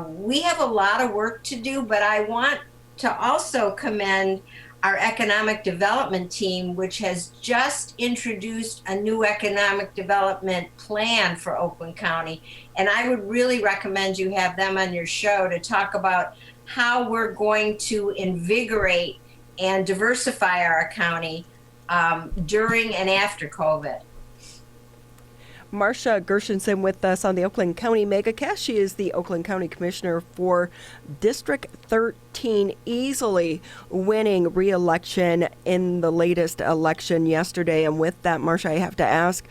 We have a lot of work to do, but I want to also commend our economic development team, which has just introduced a new economic development plan for Oakland County. And I would really recommend you have them on your show to talk about how we're going to invigorate and diversify our county during and after COVID. Marcia Gershenson with us on the Oakland County Megacast. She is the Oakland County Commissioner for District 13, easily winning re-election in the latest election yesterday. And with that, Marcia, I have to ask,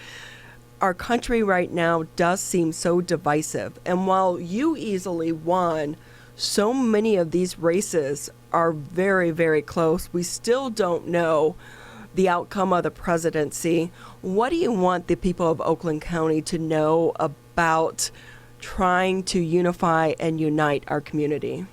our country right now does seem so divisive. And while you easily won, so many of these races are very, very close. We still don't know the outcome of the presidency. What do you want the people of Oakland County to know about trying to unify and unite our community?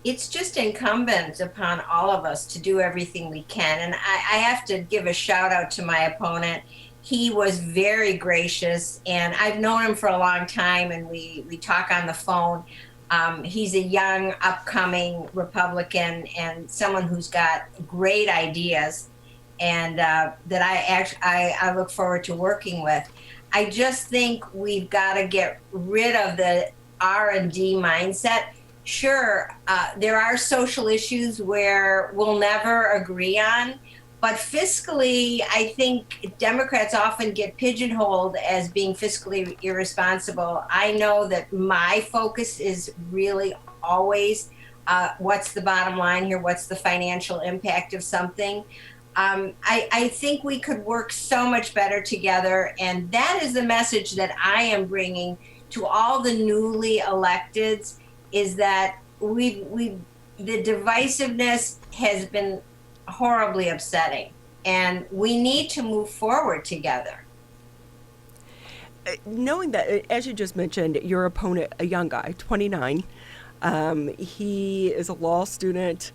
It's just incumbent upon all of us to do everything we can. And I have to give a shout out to my opponent. He was very gracious, and I've known him for a long time, and we talk on the phone. He's a young, upcoming Republican and someone who's got great ideas, and that I look forward to working with. I just think we've got to get rid of the R&D mindset. Sure, there are social issues where we'll never agree on, but fiscally, I think Democrats often get pigeonholed as being fiscally irresponsible. I know that my focus is really always what's the bottom line here, what's the financial impact of something. I think we could work so much better together, and that is the message that I am bringing to all the newly electeds, is that the divisiveness has been horribly upsetting, and we need to move forward together. Knowing that, as you just mentioned, your opponent, a young guy, 29, he is a law student,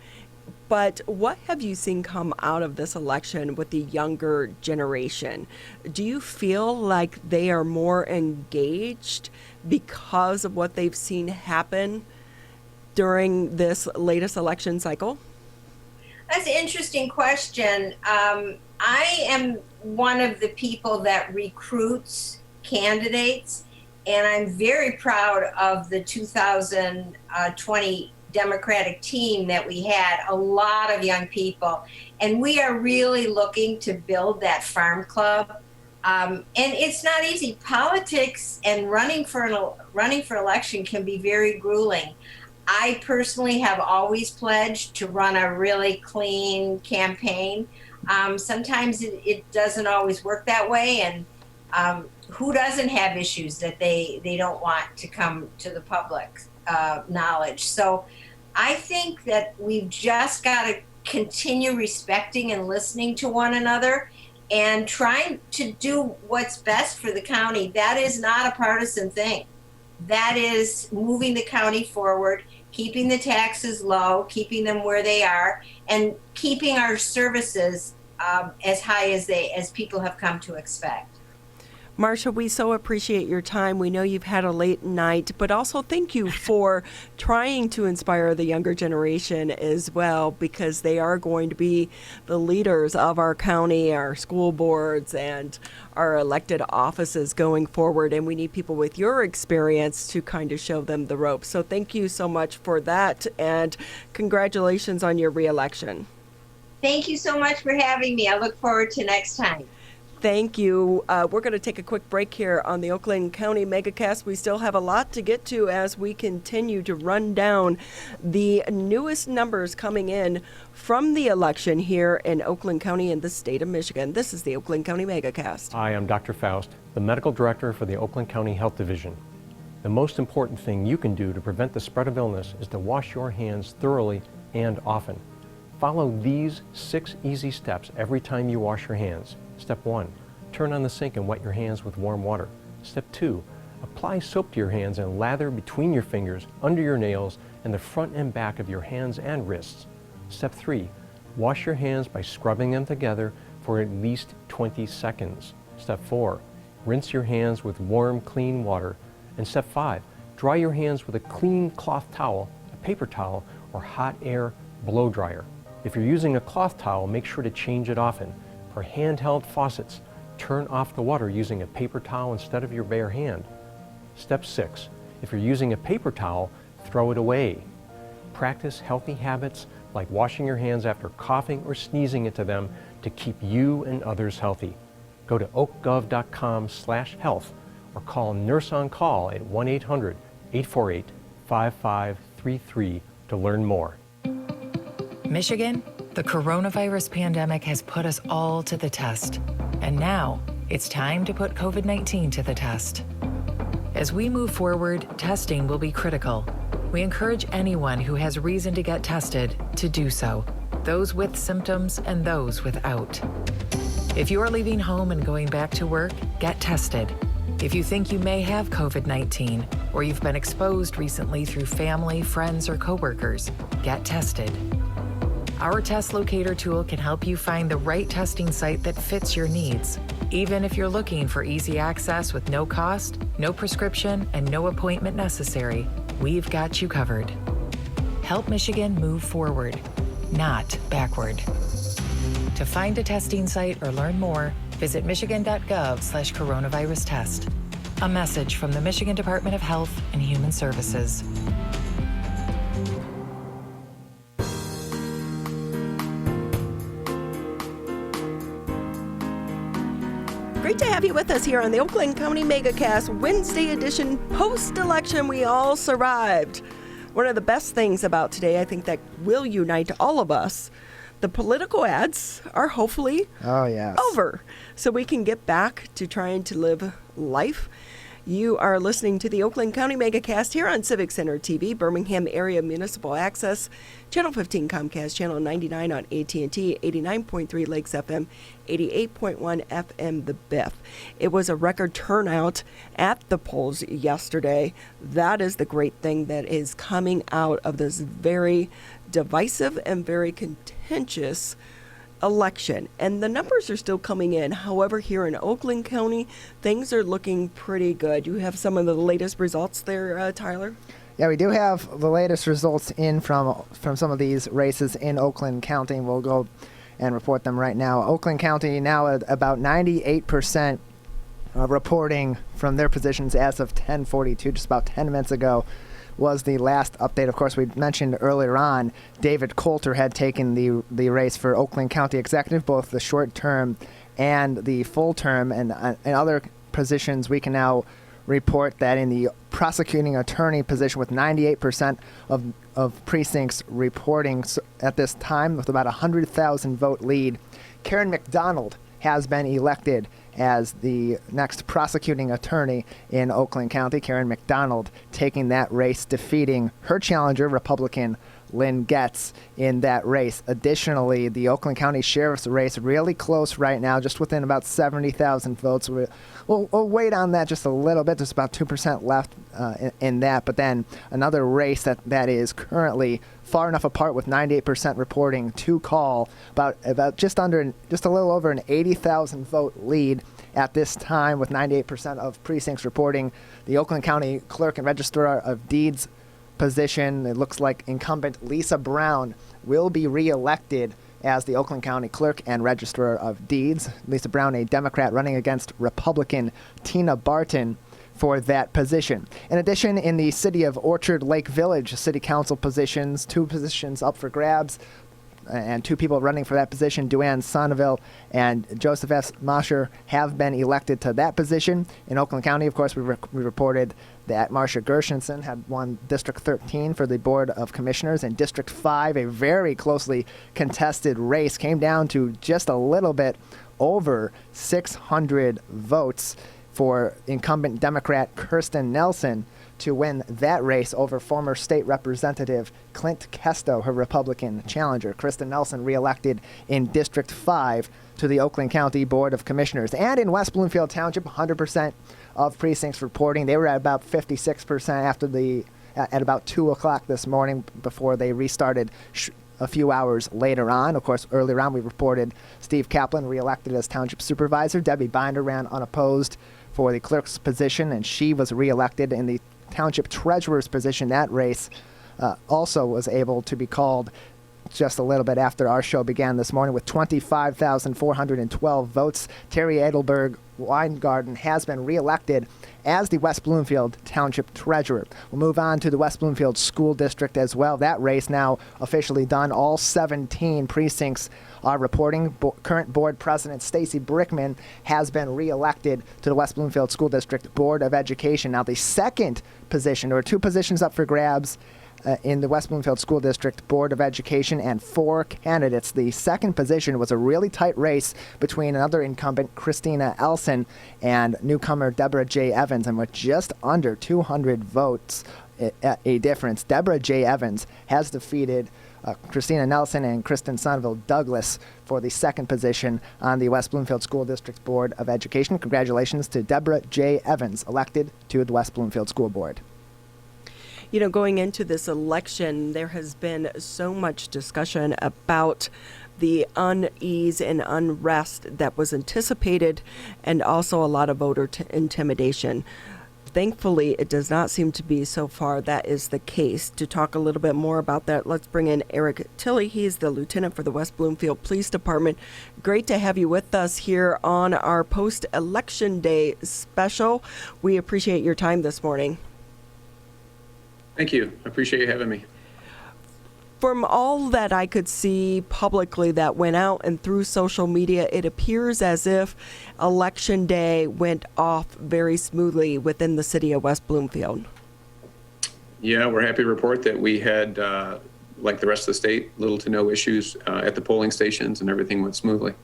but what have you seen come out of this election with the younger generation? Do you feel like they are more engaged because of what they've seen happen during this latest election cycle? That's an interesting question. I am one of the people that recruits candidates, and I'm very proud of the 2020 Democratic team that we had, a lot of young people. And we are really looking to build that farm club. And it's not easy. Politics and running for election can be very grueling. I personally have always pledged to run a really clean campaign. Sometimes it doesn't always work that way, and who doesn't have issues that they don't want to come to the public knowledge? So I think that we've just got to continue respecting and listening to one another and trying to do what's best for the county. That is not a partisan thing. That is moving the county forward, keeping the taxes low, keeping them where they are, and keeping our services as high as people have come to expect. Marcia, we so appreciate your time. We know you've had a late night, but also thank you for trying to inspire the younger generation as well, because they are going to be the leaders of our county, our school boards, and our elected offices going forward. And we need people with your experience to kind of show them the ropes. So thank you so much for that, and congratulations on your reelection. Thank you so much for having me. I look forward to next time. Thank you. We're going to take a quick break here on the Oakland County Megacast. We still have a lot to get to as we continue to run down the newest numbers coming in from the election here in Oakland County in the state of Michigan. This is the Oakland County Megacast. Hi, I'm Dr. Faust, the medical director for the Oakland County Health Division. The most important thing you can do to prevent the spread of illness is to wash your hands thoroughly and often. Follow these 6 easy steps every time you wash your hands. Step 1, turn on the sink and wet your hands with warm water. Step 2, apply soap to your hands and lather between your fingers, under your nails, and the front and back of your hands and wrists. Step 3, wash your hands by scrubbing them together for at least 20 seconds. Step 4, rinse your hands with warm, clean water. And step 5, dry your hands with a clean cloth towel, a paper towel, or hot air blow dryer. If you're using a cloth towel, make sure to change it often. For handheld faucets, turn off the water using a paper towel instead of your bare hand. Step 6, if you're using a paper towel, throw it away. Practice healthy habits like washing your hands after coughing or sneezing into them to keep you and others healthy. Go to oakgov.com/health or call Nurse on Call at 1-800-848-5533 to learn more. Michigan, the coronavirus pandemic has put us all to the test. And now it's time to put COVID-19 to the test. As we move forward, testing will be critical. We encourage anyone who has reason to get tested to do so. those with symptoms and those without. If you are leaving home and going back to work, get tested. If you think you may have COVID-19 or you've been exposed recently through family, friends, or coworkers, get tested. Our test locator tool can help you find the right testing site that fits your needs. Even if you're looking for easy access with no cost, no prescription, and no appointment necessary, we've got you covered. Help Michigan move forward, not backward. To find a testing site or learn more, visit michigan.gov/coronavirus test. A message from the Michigan Department of Health and Human Services. Great to have you with us here on the Oakland County Megacast Wednesday edition. Post-election, we all survived. One of the best things about today, I think, that will unite all of us, the political ads are hopefully over, so we can get back to trying to live life. You are listening to the Oakland County Megacast here on Civic Center TV, Birmingham Area Municipal Access, Channel 15 Comcast, Channel 99 on AT&T, 89.3 Lakes FM, 88.1 FM The Biff. It was a record turnout at the polls yesterday. That is the great thing that is coming out of this very divisive and very contentious election, and the numbers are still coming in. However, here in Oakland County, things are looking pretty good. You have some of the latest results there, Tyler? Yeah, we do have the latest results in from some of these races in Oakland County. We'll go and report them right now. Oakland County now at about 98% reporting from their positions as of 10:42, just about 10 minutes ago. Was the last update. Of course, we mentioned earlier on David Coulter had taken the race for Oakland County Executive, both the short term and the full term, and other positions. We can now report that in the prosecuting attorney position, with 98% of precincts reporting at this time, with about 100,000 vote lead, Karen McDonald has been elected as the next prosecuting attorney in Oakland County. Karen McDonald taking that race, defeating her challenger, Republican Lynn Getz, in that race. Additionally, the Oakland County Sheriff's race really close right now, just within about 70,000 votes. We'll wait on that just a little bit. There's about 2% left in that. But then another race that is currently far enough apart, with 98% reporting to call, about just a little over an 80,000 vote lead at this time, with 98% of precincts reporting. The Oakland County Clerk and Registrar of Deeds position, it looks like incumbent Lisa Brown will be reelected as the Oakland County Clerk and Registrar of Deeds. Lisa Brown, a Democrat, running against Republican Tina Barton for that position. In addition, in the city of Orchard Lake Village, city council positions, 2 positions up for grabs, and 2 people running for that position. Duane Sonneville and Joseph S. Mosher have been elected to that position. In Oakland County, of course, we reported that Marcia Gershenson had won District 13 for the Board of Commissioners. In District 5, a very closely contested race, came down to just a little bit over 600 votes for incumbent Democrat Kirsten Nelson to win that race over former state representative Clint Kesto, her Republican challenger. Kristen Nelson reelected in District 5 to the Oakland County Board of Commissioners. And in West Bloomfield Township, 100% of precincts reporting. They were at about 56% at about 2 o'clock this morning, before they restarted a few hours later on. Of course, earlier on we reported Steve Kaplan reelected as township supervisor. Debbie Binder ran unopposed for the clerk's position, and she was reelected in the township treasurer's position. That race also was able to be called just a little bit after our show began this morning, with 25,412 votes. Terry Edelberg Weingarten has been reelected as the West Bloomfield Township Treasurer. We'll move on to the West Bloomfield School District as well. That race now officially done. All 17 precincts are reporting. Current board president Stacy Brickman has been reelected to the West Bloomfield School District Board of Education. Now, the second position, there were 2 positions up for grabs in the West Bloomfield School District Board of Education, and 4 candidates. The second position was a really tight race between another incumbent, Christina Elson, and newcomer Deborah J. Evans, and with just under 200 votes a difference, Deborah J. Evans has defeated Christina Nelson and Kristen Sonville Douglas for the second position on the West Bloomfield School District's Board of Education. Congratulations to Deborah J. Evans, elected to the West Bloomfield School Board. You know, going into this election, there has been so much discussion about the unease and unrest that was anticipated, and also a lot of voter intimidation. Thankfully, it does not seem to be so far that is the case. To talk a little bit more about that, let's bring in Eric Tilley. He's the lieutenant for the West Bloomfield Police Department. Great to have you with us here on our post-election day special. We appreciate your time this morning. Thank you. I appreciate you having me. From all that I could see publicly that went out and through social media, it appears as if Election Day went off very smoothly within the city of West Bloomfield. Yeah, we're happy to report that we had, like the rest of the state, little to no issues at the polling stations, and everything went smoothly.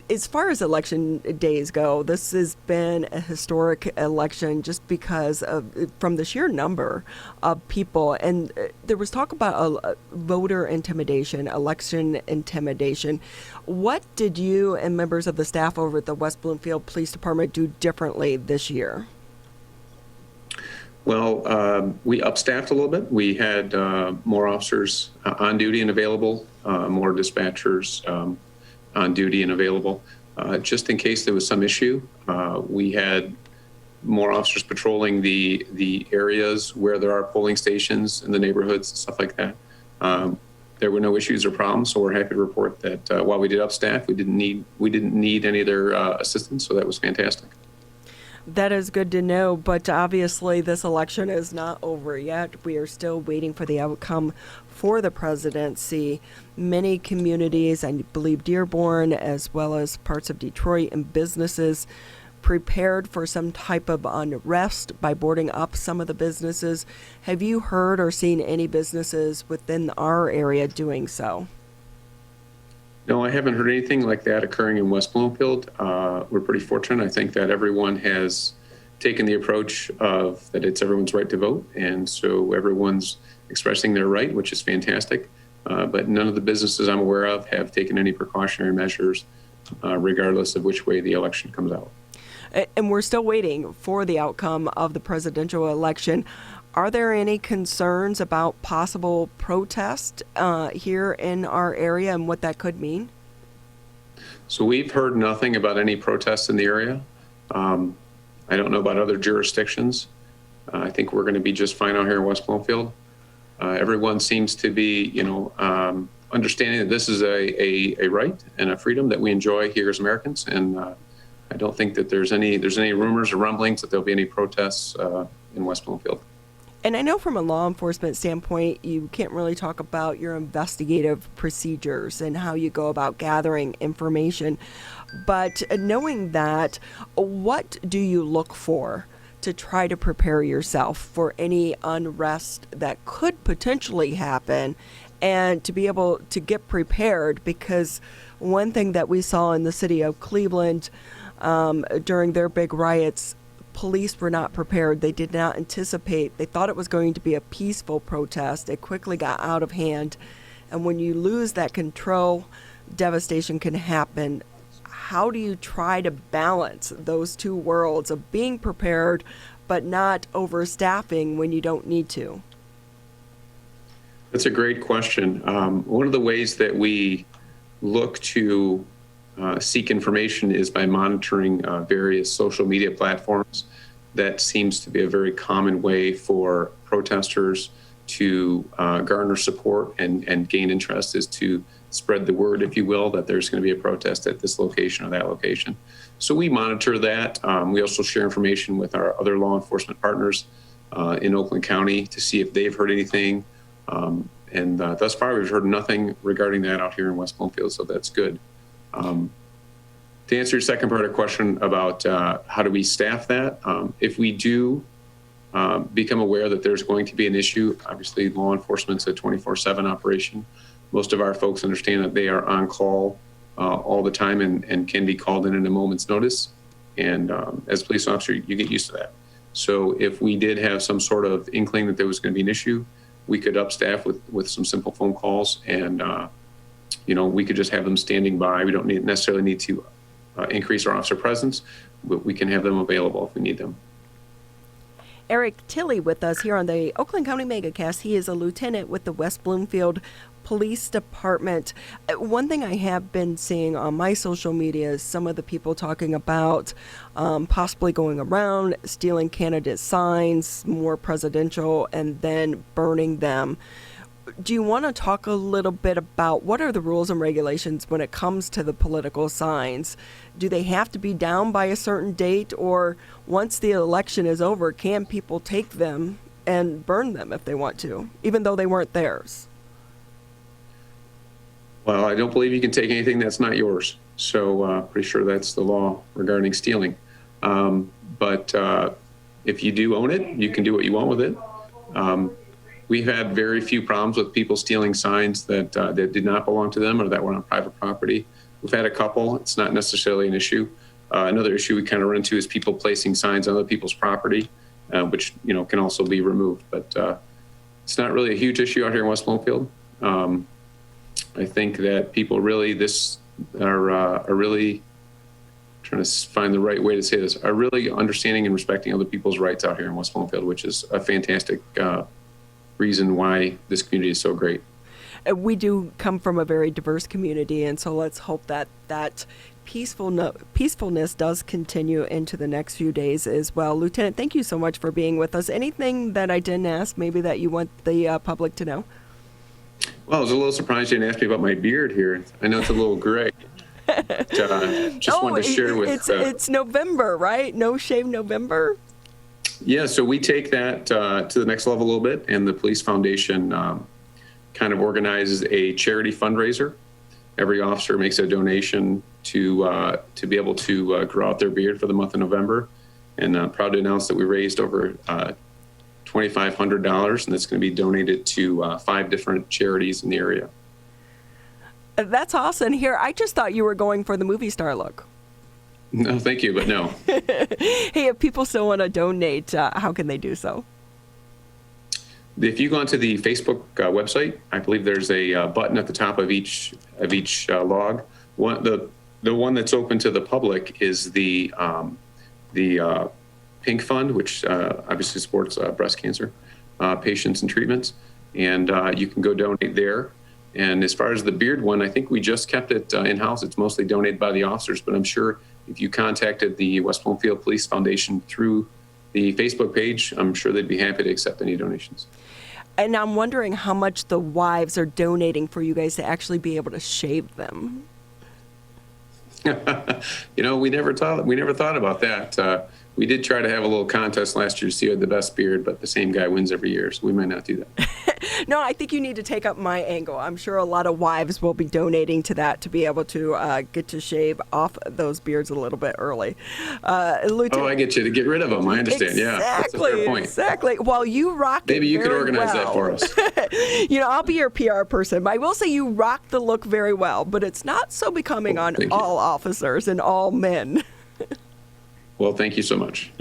As far as election days go, this has been a historic election just because of from the sheer number of people. And there was talk about voter intimidation, election intimidation. What did you and members of the staff over at the West Bloomfield Police Department do differently this year? Well, we upstaffed a little bit. We had more officers on duty and available, more dispatchers on duty and available. Just in case there was some issue, we had more officers patrolling the areas where there are polling stations in the neighborhoods, stuff like that. There were no issues or problems, so we're happy to report that while we did upstaff, we didn't need any of their assistance, so that was fantastic. That is good to know, but obviously this election is not over yet. We are still waiting for the outcome for the presidency. Many communities, I believe Dearborn, as well as parts of Detroit and businesses, prepared for some type of unrest by boarding up some of the businesses. Have you heard or seen any businesses within our area doing so? No, I haven't heard anything like that occurring in West Bloomfield. We're pretty fortunate. I think that everyone has taken the approach of that it's everyone's right to vote, and so everyone's expressing their right, which is fantastic. But none of the businesses I'm aware of have taken any precautionary measures, regardless of which way the election comes out. And we're still waiting for the outcome of the presidential election. Are there any concerns about possible protest here in our area and what that could mean? So we've heard nothing about any protests in the area. I don't know about other jurisdictions. I think we're going to be just fine out here in West Bloomfield. Everyone seems to be, understanding that this is a right and a freedom that we enjoy here as Americans. And I don't think that there's any rumors or rumblings that there'll be any protests in West Bloomfield. And I know from a law enforcement standpoint, you can't really talk about your investigative procedures and how you go about gathering information. But knowing that, what do you look for to try to prepare yourself for any unrest that could potentially happen and to be able to get prepared? Because one thing that we saw in the city of Cleveland during their big riots, police were not prepared. They did not anticipate. They thought it was going to be a peaceful protest. It quickly got out of hand. And when you lose that control, devastation can happen. How do you try to balance those two worlds of being prepared but not overstaffing when you don't need to? That's a great question. One of the ways that we look to seek information is by monitoring various social media platforms. That seems to be a very common way for protesters to garner support and gain interest, is to spread the word, if you will, that there's going to be a protest at this location or that location. So we monitor that. We also share information with our other law enforcement partners in Oakland County to see if they've heard anything. And thus far, we've heard nothing regarding that out here in West Bloomfield, so that's good. To answer your second part of the question about how do we staff that, if we do become aware that there's going to be an issue, obviously law enforcement's a 24/7 operation. Most of our folks understand that they are on call all the time and can be called in a moment's notice. And as a police officer, you get used to that. So if we did have some sort of inkling that there was going to be an issue, we could upstaff with some simple phone calls, and we could just have them standing by. We don't necessarily need to increase our officer presence, but we can have them available if we need them. Eric Tilley with us here on the Oakland County Megacast. He is a lieutenant with the West Bloomfield Police Department. One thing I have been seeing on my social media is some of the people talking about possibly going around, stealing candidate signs, more presidential, and then burning them. Do you want to talk a little bit about what are the rules and regulations when it comes to the political signs? Do they have to be down by a certain date, or once the election is over, can people take them and burn them if they want to, even though they weren't theirs? Well, I don't believe you can take anything that's not yours. So pretty sure that's the law regarding stealing. But if you do own it, you can do what you want with it. We've had very few problems with people stealing signs that did not belong to them or that were on private property. We've had a couple. It's not necessarily an issue. Another issue we kind of run into is people placing signs on other people's property, which can also be removed. But it's not really a huge issue out here in West Bloomfield. I think that people really are really trying to find the right way to say this, are really understanding and respecting other people's rights out here in West Bloomfield, which is a fantastic reason why this community is so great. We do come from a very diverse community, and so let's hope that peacefulness does continue into the next few days as well. Lieutenant, thank you so much for being with us. Anything that I didn't ask, maybe that you want the public to know? Well, I was a little surprised you didn't ask me about my beard here. I know it's a little gray. Just wanted to share with... It's November, right? No Shave November? Yeah, so we take that to the next level a little bit, and the Police Foundation kind of organizes a charity fundraiser. Every officer makes a donation to be able to grow out their beard for the month of November. And I'm proud to announce that we raised over $2,500, and that's going to be donated to 5 different charities in the area. That's awesome. Here, I just thought you were going for the movie star look. No, thank you, but no. Hey, if people still want to donate, how can they do so? If you go onto the Facebook website, I believe there's a button at the top of each log. The one that's open to the public is the Pink Fund, which obviously supports breast cancer patients and treatments, and you can go donate there. And as far as the beard one, I think we just kept it in-house. It's mostly donated by the officers, but I'm sure if you contacted the West Bloomfield Police Foundation through the Facebook page, I'm sure they'd be happy to accept any donations. And I'm wondering how much the wives are donating for you guys to actually be able to shave them. We never thought about that. We did try to have a little contest last year to see who had the best beard, but the same guy wins every year, so we might not do that. No, I think you need to take up my angle. I'm sure a lot of wives will be donating to that to be able to get to shave off those beards a little bit early. I get you to get rid of them. I understand. Exactly, yeah, that's a fair point. Exactly. Well, you rock it. Maybe you could organize that for us. I'll be your PR person. I will say you rock the look very well, but it's not so becoming on all officers and all men. Well, thank you so much.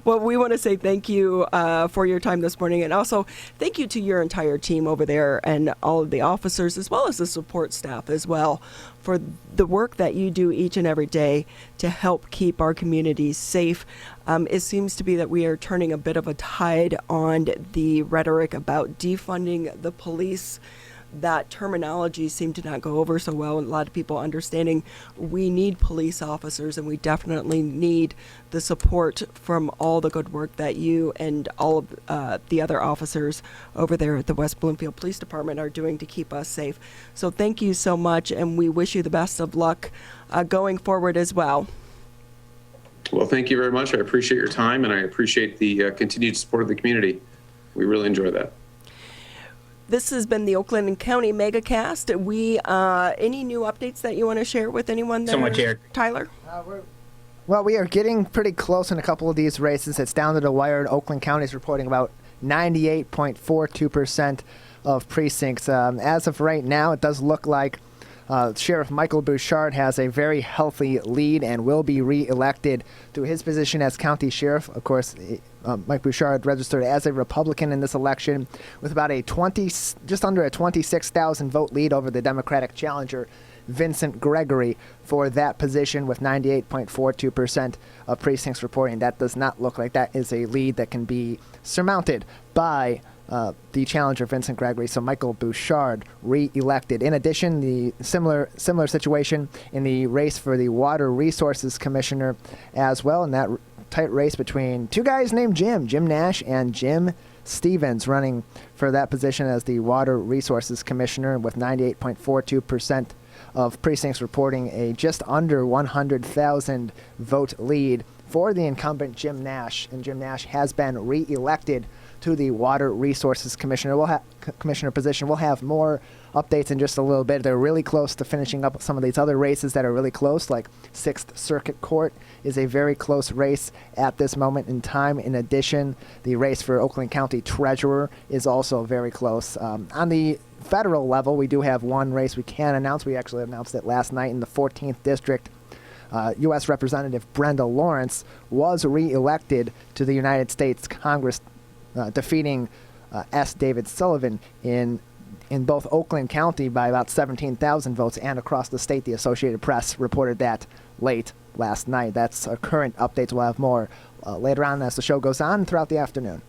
Well, we want to say thank you for your time this morning, and also thank you to your entire team over there and all of the officers, as well as the support staff as well, for the work that you do each and every day to help keep our communities safe. It seems to be that we are turning a bit of a tide on the rhetoric about defunding the police. That terminology seemed to not go over so well. A lot of people understanding we need police officers, and we definitely need the support from all the good work that you and all of the other officers over there at the West Bloomfield Police Department are doing to keep us safe. So thank you so much, and we wish you the best of luck going forward as well. Well, thank you very much. I appreciate your time, and I appreciate the continued support of the community. We really enjoy that. This has been the Oakland County Megacast. Any new updates that you want to share with anyone there? So much, Eric. Tyler? Well, we are getting pretty close in a couple of these races. It's down to the wire, and Oakland County is reporting about 98.42% of precincts. As of right now, it does look like Sheriff Michael Bouchard has a very healthy lead and will be re-elected to his position as county sheriff. Of course, Mike Bouchard registered as a Republican in this election with about just under a 26,000 vote lead over the Democratic challenger Vincent Gregory for that position with 98.42% of precincts reporting. That does not look like that is a lead that can be surmounted by the challenger Vincent Gregory. So Michael Bouchard re-elected. In addition, the similar situation in the race for the Water Resources Commissioner as well, in that tight race between two guys named Jim Nash and Jim Stevens, running for that position as the Water Resources Commissioner with 98.42% of precincts reporting a just under 100,000 vote lead for the incumbent Jim Nash. And Jim Nash has been re-elected to the Water Resources Commissioner position. We'll have more updates in just a little bit. They're really close to finishing up some of these other races that are really close, like 6th Circuit Court is a very close race at this moment in time. In addition, the race for Oakland County Treasurer is also very close. On the federal level, we do have one race we can announce. We actually announced it last night in the 14th District. U.S. Representative Brenda Lawrence was re-elected to the United States Congress, defeating S. David Sullivan in both Oakland County by about 17,000 votes and across the state. The Associated Press reported that late last night. That's our current updates. We'll have more later on as the show goes on throughout the afternoon.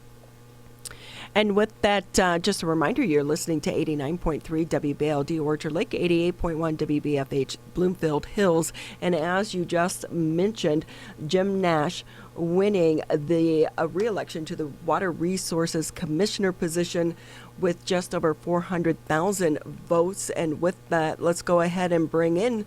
And with that, just a reminder, you're listening to 89.3 WBLD Orchard Lake, 88.1 WBFH Bloomfield Hills. And as you just mentioned, Jim Nash winning the re-election to the Water Resources Commissioner position with just over 400,000 votes. And with that, let's go ahead and bring in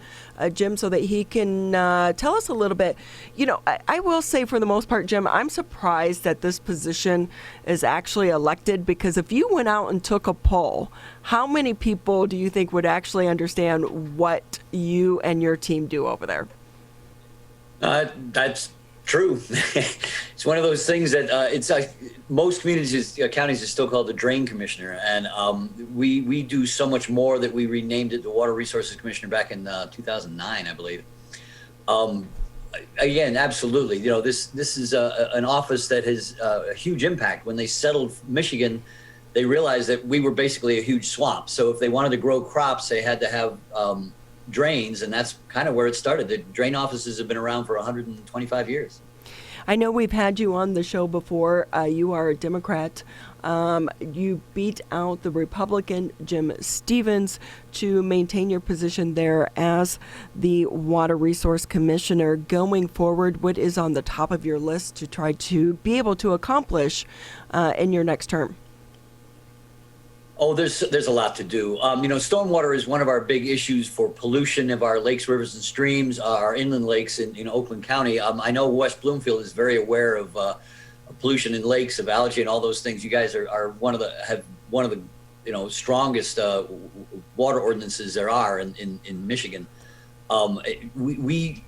Jim so that he can tell us a little bit. You know, I will say for the most part, Jim, I'm surprised that this position is actually elected, because if you went out and took a poll, how many people do you think would actually understand what you and your team do over there? That's true. It's one of those things that it's most communities, counties are still called the Drain Commissioner, and we do so much more that we renamed it the Water Resources Commissioner back in 2009, I believe. Again, absolutely. You know, this is an office that has a huge impact. When they settled Michigan, they realized that we were basically a huge swamp. So if they wanted to grow crops, they had to have drains, and that's kind of where it started. The drain offices have been around for 125 years. I know we've had you on the show before. You are a Democrat. You beat out the Republican Jim Stevens to maintain your position there as the Water Resource Commissioner. Going forward, what is on the top of your list to try to be able to accomplish in your next term? Oh, there's a lot to do. You know, stormwater is one of our big issues for pollution of our lakes, rivers, and streams, our inland lakes in Oakland County. I know West Bloomfield is very aware of pollution in lakes, of algae, and all those things. You guys are one of the strongest water ordinances there are in Michigan. The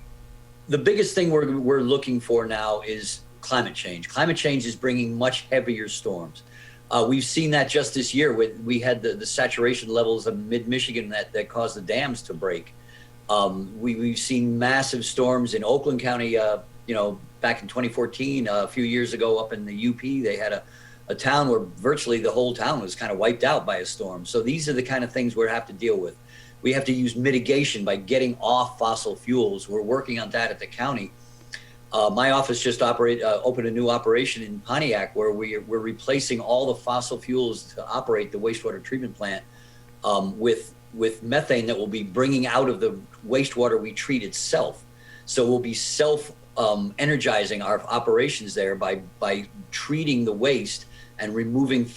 biggest thing we're looking for now is climate change. Climate change is bringing much heavier storms. We've seen that just this year. We had the saturation levels of mid-Michigan that caused the dams to break. We've seen massive storms in Oakland County, back in 2014, a few years ago up in the UP. They had a town where virtually the whole town was kind of wiped out by a storm. So these are the kind of things we have to deal with. We have to use mitigation by getting off fossil fuels. We're working on that at the county. My office just opened a new operation in Pontiac where we're replacing all the fossil fuels to operate the wastewater treatment plant with methane that we'll be bringing out of the wastewater we treat itself. So we'll be energizing our operations there by treating the waste and removing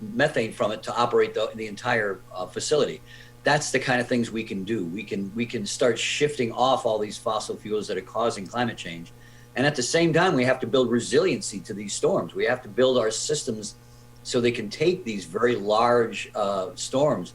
methane from it to operate the entire facility. That's the kind of things we can do. We can start shifting off all these fossil fuels that are causing climate change. And at the same time, we have to build resiliency to these storms. We have to build our systems so they can take these very large storms.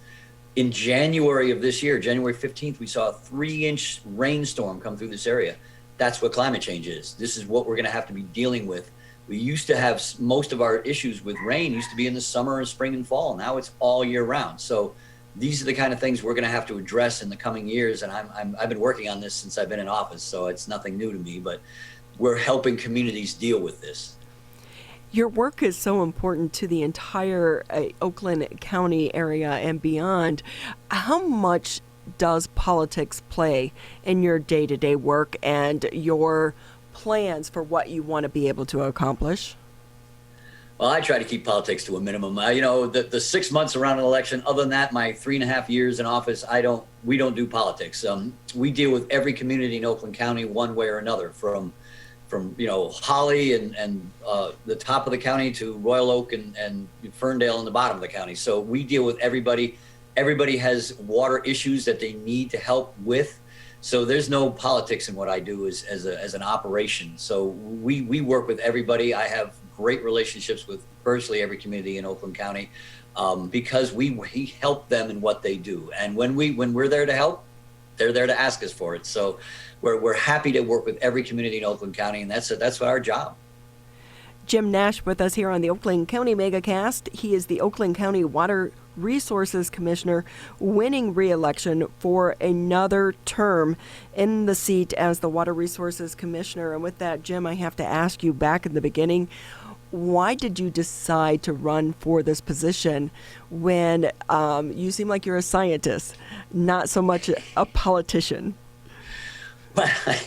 In January of this year, January 15th, we saw a 3-inch rainstorm come through this area. That's what climate change is. This is what we're going to have to be dealing with. We used to have most of our issues with rain used to be in the summer and spring and fall. Now it's all year round. So these are the kind of things we're going to have to address in the coming years. And I've been working on this since I've been in office, so it's nothing new to me, but we're helping communities deal with this. Your work is so important to the entire Oakland County area and beyond. How much does politics play in your day-to-day work and your plans for what you want to be able to accomplish? Well, I try to keep politics to a minimum. The 6 months around an election, other than that, my 3.5 years in office, we don't do politics. We deal with every community in Oakland County one way or another, from Holly and the top of the county to Royal Oak and Ferndale in the bottom of the county. So we deal with everybody. Everybody has water issues that they need to help with. So there's no politics in what I do as an operation. So we work with everybody. I have great relationships with virtually every community in Oakland County because we help them in what they do. And when we're there to help, they're there to ask us for it. So we're happy to work with every community in Oakland County, and that's our job. Jim Nash with us here on the Oakland County Megacast. He is the Oakland County Water Resources Commissioner, winning re-election for another term in the seat as the Water Resources Commissioner. And with that, Jim, I have to ask you, back in the beginning, why did you decide to run for this position when you seem like you're a scientist, not so much a politician? I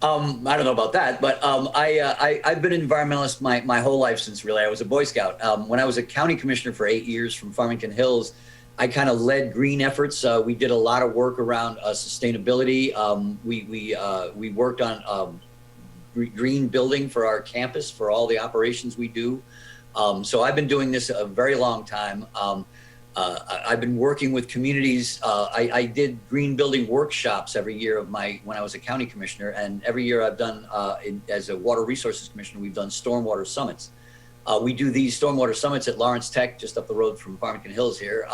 don't know about that, but I've been an environmentalist my whole life since really I was a Boy Scout. When I was a county commissioner for 8 years from Farmington Hills, I kind of led green efforts. We did a lot of work around sustainability. We worked on green building for our campus for all the operations we do. So I've been doing this a very long time. I've been working with communities. I did green building workshops every year when I was a county commissioner, and every year I've done, as a water resources commissioner, we've done stormwater summits. We do these stormwater summits at Lawrence Tech, just up the road from Farmington Hills here,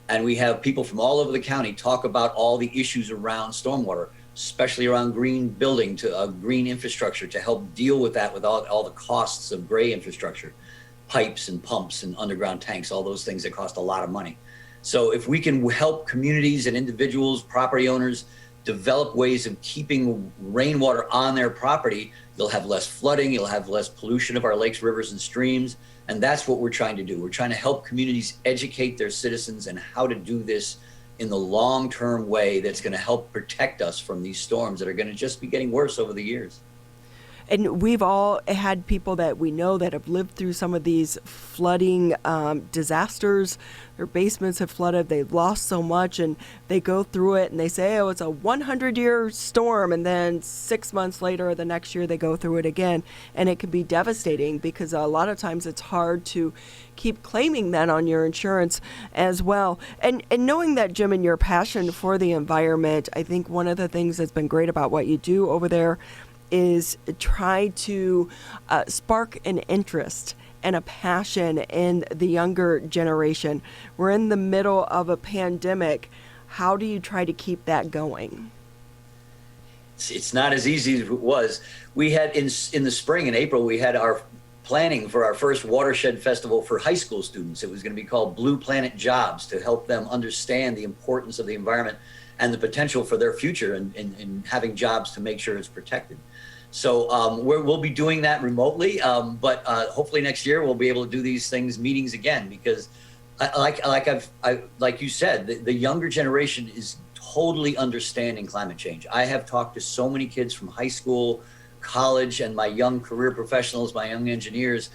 and we have people from all over the county talk about all the issues around stormwater, especially around green building, to green infrastructure, to help deal with that, with all the costs of gray infrastructure. Pipes and pumps and underground tanks, all those things that cost a lot of money. So if we can help communities and individuals, property owners, develop ways of keeping rainwater on their property, you'll have less flooding, you'll have less pollution of our lakes, rivers, and streams. And that's what we're trying to do. We're trying to help communities educate their citizens and how to do this in the long-term way that's going to help protect us from these storms that are going to just be getting worse over the years. And we've all had people that we know that have lived through some of these flooding disasters. Their basements have flooded. They've lost so much, and they go through it and they say, oh, it's a 100-year storm. And then 6 months later or the next year, they go through it again. And it can be devastating because a lot of times it's hard to keep claiming that on your insurance as well. And knowing that, Jim, and your passion for the environment, I think one of the things that's been great about what you do over there is try to spark an interest and a passion in the younger generation. We're in the middle of a pandemic. How do you try to keep that going? It's not as easy as it was. We had in the spring, in April, we had our planning for our first watershed festival for high school students. It was going to be called Blue Planet Jobs, to help them understand the importance of the environment and the potential for their future and having jobs to make sure it's protected. So we'll be doing that remotely, but hopefully next year we'll be able to do these meetings again, because like you said, the younger generation is totally understanding climate change. I have talked to so many kids from high school, college, and my young career professionals, my young engineers,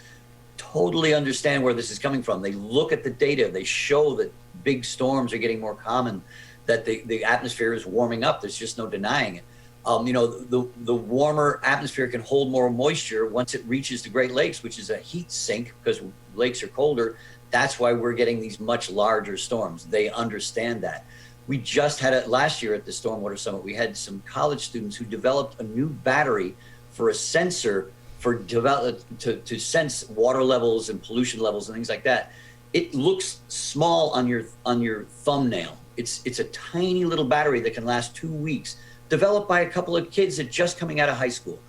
totally understand where this is coming from. They look at the data, they show that big storms are getting more common, that the atmosphere is warming up. There's just no denying it. The warmer atmosphere can hold more moisture once it reaches the Great Lakes, which is a heat sink because lakes are colder. That's why we're getting these much larger storms. They understand that. We just had it last year at the Stormwater Summit. We had some college students who developed a new battery for a sensor to sense water levels and pollution levels and things like that. It looks small on your thumbnail. It's a tiny little battery that can last 2 weeks, developed by a couple of kids that just coming out of high school.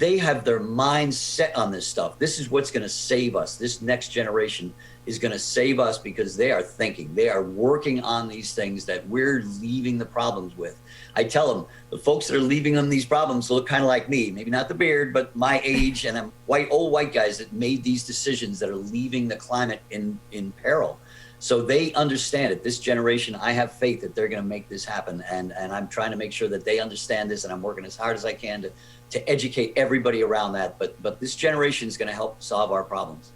they have their minds set on this stuff. This is what's going to save us. This next generation is going to save us because they are thinking, they are working on these things that we're leaving the problems with. I tell them, the folks that are leaving them these problems look kind of like me, maybe not the beard, but my age, and I'm old white guys that made these decisions that are leaving the climate in peril. So they understand it. This generation, I have faith that they're going to make this happen. And I'm trying to make sure that they understand this, and I'm working as hard as I can to educate everybody around that. But this generation is going to help solve our problems.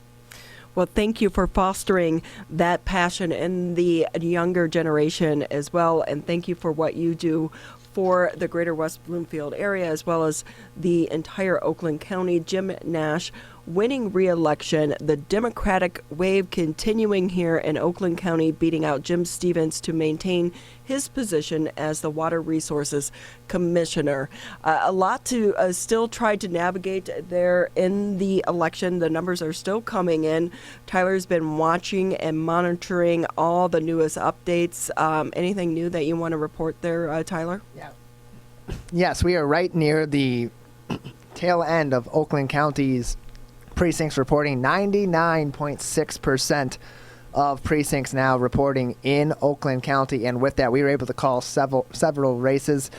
Well, thank you for fostering that passion in the younger generation as well. And thank you for what you do for the greater West Bloomfield area, as well as the entire Oakland County. Jim Nash winning re-election, the Democratic wave continuing here in Oakland County, beating out Jim Stevens to maintain his position as the Water Resources Commissioner. A lot to still try to navigate there in the election. The numbers are still coming in. Tyler's been watching and monitoring all the newest updates. Anything new that you want to report there, Tyler? Yeah. Yes, we are right near the tail end of Oakland County's precincts reporting. 99.6% of precincts now reporting in Oakland County, and with that we were able to call several races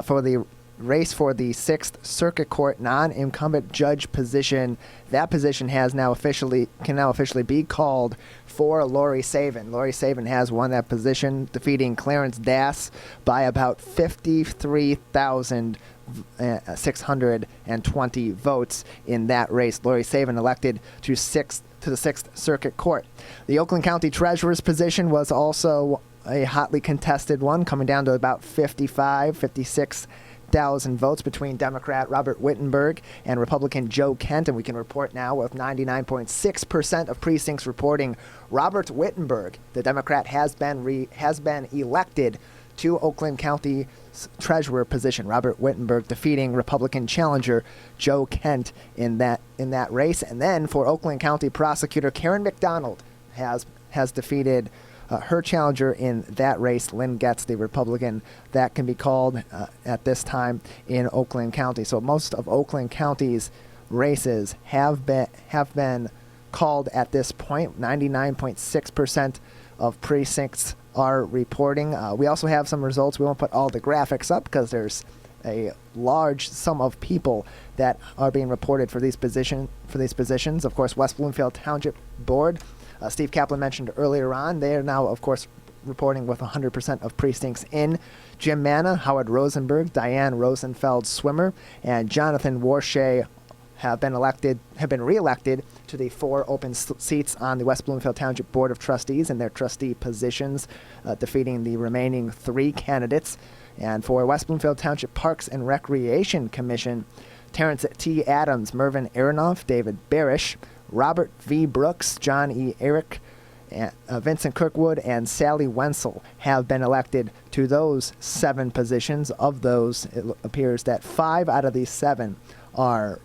for the race for the 6th Circuit Court non-incumbent judge position. That position can now officially be called for Lori Savin. Lori Savin has won that position, defeating Clarence Dass by about 53,620 votes in that race. Lori Savin elected to the 6th Circuit Court. The Oakland County Treasurer's position was also a hotly contested one, coming down to about 56,000 votes between Democrat Robert Wittenberg and Republican Joe Kent, and we can report now with 99.6% of precincts reporting Robert Wittenberg, the Democrat, has been elected to Oakland County Treasurer position. Robert Wittenberg defeating Republican challenger Joe Kent in that race. And then for Oakland County Prosecutor, Karen McDonald has defeated her challenger in that race, Lynn Getz, the Republican. That can be called at this time in Oakland County. So most of Oakland County's races have been called at this point. 99.6% of precincts are reporting. We also have some results. We won't put all the graphics up because there's a large sum of people that are being reported for these positions. Of course, West Bloomfield Township Board, Steve Kaplan mentioned earlier on, they are now, of course, reporting with 100% of precincts in. Jim Manna, Howard Rosenberg, Diane Rosenfeld Swimmer, and Jonathan Warshay have been re-elected to the 4 open seats on the West Bloomfield Township Board of Trustees in their trustee positions, defeating the remaining 3 candidates. And for West Bloomfield Township Parks and Recreation Commission, Terrence T. Adams, Mervyn Aronoff, David Barish, Robert V. Brooks, John E. Eric, Vincent Kirkwood, and Sally Wenzel have been elected to those 7 positions. Of those, it appears that 5 out of these 7 are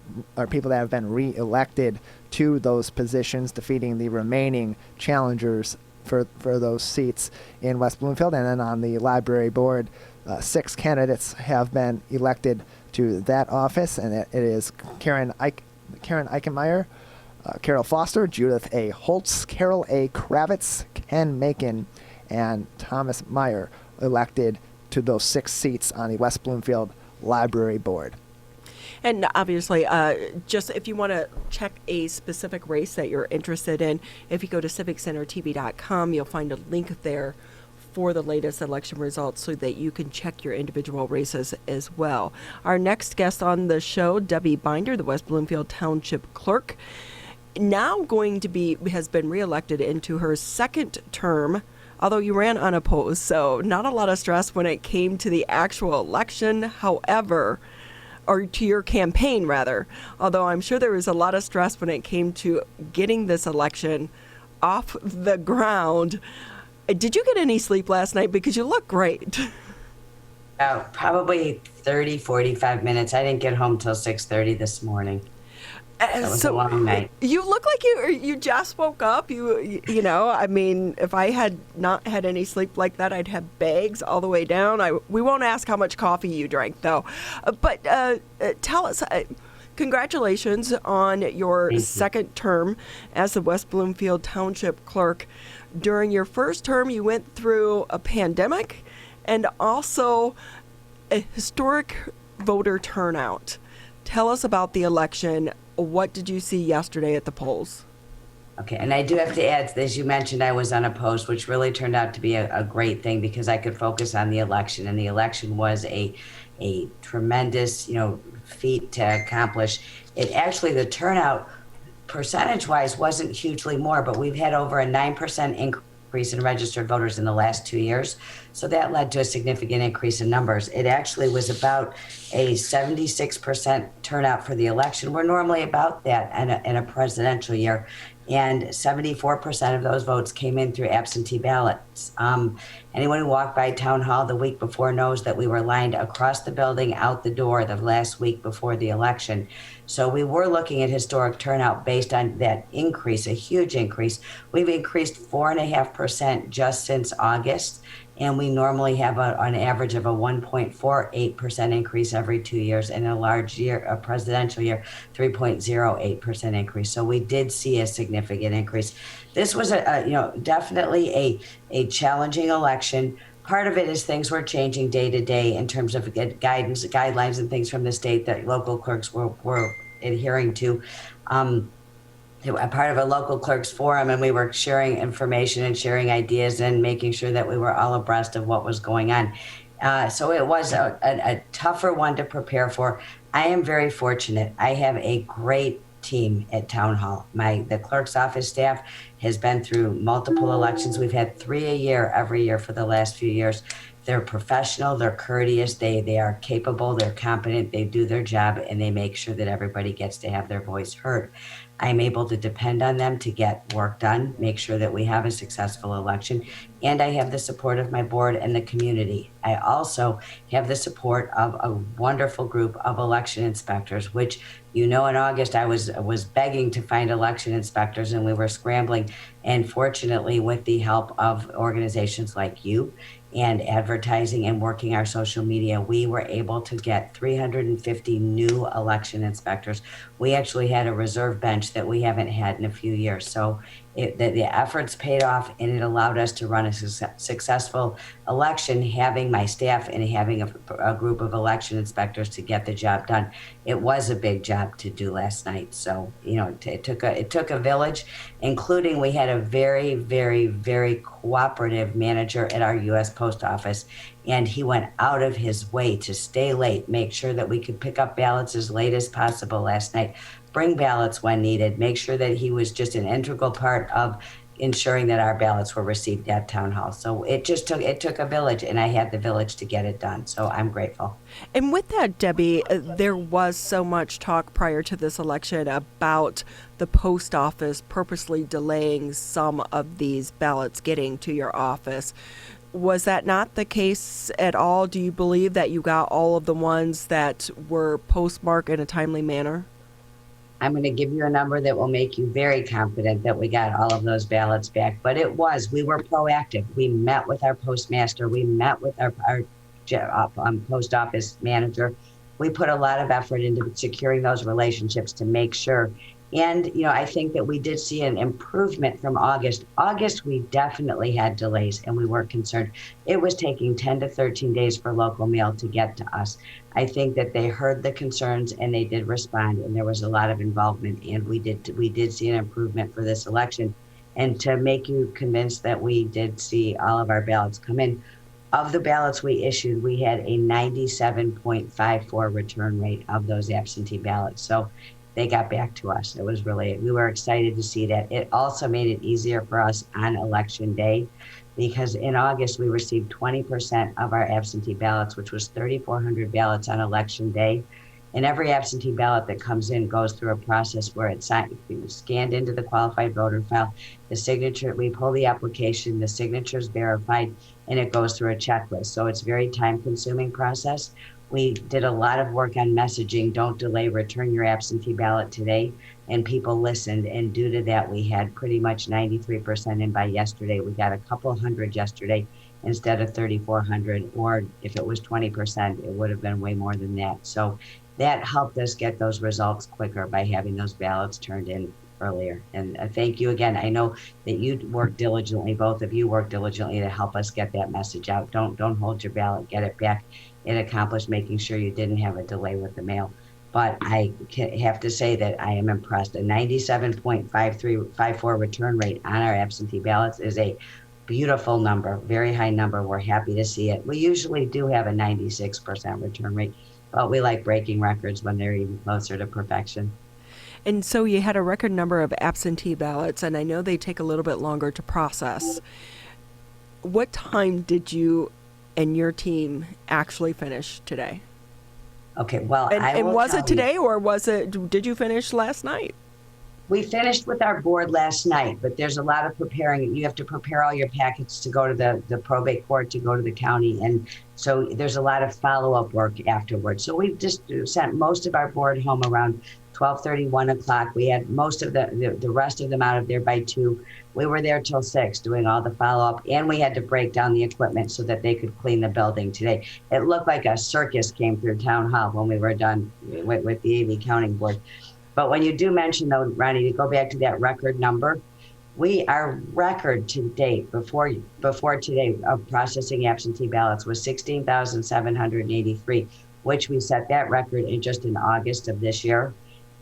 people that have been re-elected to those positions, defeating the remaining challengers for those seats in West Bloomfield. And then on the library board, 6 candidates have been elected to that office, and it is Karen Eichenmeyer, Carol Foster, Judith A. Holtz, Carol A. Kravitz, Ken Macon, and Thomas Meyer elected to those 6 seats on the West Bloomfield Library Board. And obviously, just if you want to check a specific race that you're interested in, if you go to civiccentertv.com, you'll find a link there for the latest election results so that you can check your individual races as well. Our next guest on the show, Debbie Binder, the West Bloomfield Township Clerk, now has been reelected into her 2nd term, although you ran unopposed, so not a lot of stress when it came to the actual election. However, or to your campaign rather, although I'm sure there was a lot of stress when it came to getting this election off the ground. Did you get any sleep last night? Because you look great. Oh, probably 30, 45 minutes. I didn't get home till 6:30 this morning. That was a long night. You look like you just woke up. You know, I mean, if I had not had any sleep like that, I'd have bags all the way down. We won't ask how much coffee you drank, though. But tell us, congratulations on your second term as the West Bloomfield Township Clerk. During your first term, you went through a pandemic and also a historic voter turnout. Tell us about the election. What did you see yesterday at the polls? Okay, and I do have to add, as you mentioned, I was unopposed, which really turned out to be a great thing because I could focus on the election, and the election was a tremendous, feat to accomplish. It actually, the turnout percentage-wise wasn't hugely more, but we've had over a 9% increase in registered voters in the last 2 years. So that led to a significant increase in numbers. It actually was about a 76% turnout for the election. We're normally about that in a presidential year. And 74% of those votes came in through absentee ballots. Anyone who walked by Town Hall the week before knows that we were lined across the building out the door the last week before the election. So we were looking at historic turnout based on that increase, a huge increase. We've increased 4.5% just since August. And we normally have an average of a 1.48% increase every 2 years, and a presidential year, 3.08% increase. So we did see a significant increase. This was definitely a challenging election. Part of it is things were changing day to day in terms of guidelines and things from the state that local clerks were adhering to. A part of a local clerks forum, and we were sharing information and sharing ideas and making sure that we were all abreast of what was going on. So it was a tougher one to prepare for. I am very fortunate. I have a great team at Town Hall. The clerk's office staff has been through multiple elections. We've had 3 a year every year for the last few years. They're professional, they're courteous, they are capable, they're competent, they do their job, and they make sure that everybody gets to have their voice heard. I'm able to depend on them to get work done, make sure that we have a successful election, and I have the support of my board and the community. I also have the support of a wonderful group of election inspectors, which, in August I was begging to find election inspectors, and we were scrambling. And fortunately, with the help of organizations like you and advertising and working our social media, we were able to get 350 new election inspectors. We actually had a reserve bench that we haven't had in a few years. So the efforts paid off, and it allowed us to run a successful election, having my staff and having a group of election inspectors to get the job done. It was a big job to do last night. So, it took a village, including we had a very, very, very cooperative manager at our U.S. Post Office, and he went out of his way to stay late, make sure that we could pick up ballots as late as possible last night, bring ballots when needed, make sure that he was just an integral part of ensuring that our ballots were received at Town Hall. So it took a village, and I had the village to get it done. So I'm grateful. And with that, Debbie, there was so much talk prior to this election about the post office purposely delaying some of these ballots getting to your office. Was that not the case at all? Do you believe that you got all of the ones that were postmarked in a timely manner? I'm going to give you a number that will make you very confident that we got all of those ballots back. But we were proactive. We met with our postmaster. We met with our post office manager. We put a lot of effort into securing those relationships to make sure. And, I think that we did see an improvement from August. August, we definitely had delays, and we weren't concerned. It was taking 10 to 13 days for local mail to get to us. I think that they heard the concerns, and they did respond, and there was a lot of involvement, and we did see an improvement for this election. And to make you convinced that we did see all of our ballots come in, of the ballots we issued, we had a 97.54 return rate of those absentee ballots. So they got back to us. We were excited to see that. It also made it easier for us on election day, because in August we received 20% of our absentee ballots, which was 3,400 ballots on election day. And every absentee ballot that comes in goes through a process where it's scanned into the qualified voter file. The signature, we pull the application, the signature is verified, and it goes through a checklist. So it's a very time-consuming process. We did a lot of work on messaging. Don't delay, return your absentee ballot today. And people listened. And due to that, we had pretty much 93% in by yesterday. We got a couple hundred yesterday instead of 3,400. Or if it was 20%, it would have been way more than that. So that helped us get those results quicker by having those ballots turned in earlier. And thank you again. I know that you worked diligently, both of you worked diligently to help us get that message out. Don't hold your ballot, get it back. It accomplished making sure you didn't have a delay with the mail. But I have to say that I am impressed. A 97.54 return rate on our absentee ballots is a beautiful number, very high number. We're happy to see it. We usually do have a 96% return rate, but we like breaking records when they're even closer to perfection. And so you had a record number of absentee ballots, and I know they take a little bit longer to process. What time did you and your team actually finish today? Okay, well, and was it today, or did you finish last night? We finished with our board last night, but there's a lot of preparing. You have to prepare all your packets to go to the probate court, to go to the county. And so there's a lot of follow-up work afterwards. So we've just sent most of our board home around 12:30, 1 o'clock. We had most of the rest of them out of there by 2. We were there till 6 doing all the follow-up, and we had to break down the equipment so that they could clean the building today. It looked like a circus came through town hall when we were done with the AV counting board. But when you do mention, though, Ronnie, to go back to that record number, our record to date before today of processing absentee ballots was 16,783, which we set that record in August of this year.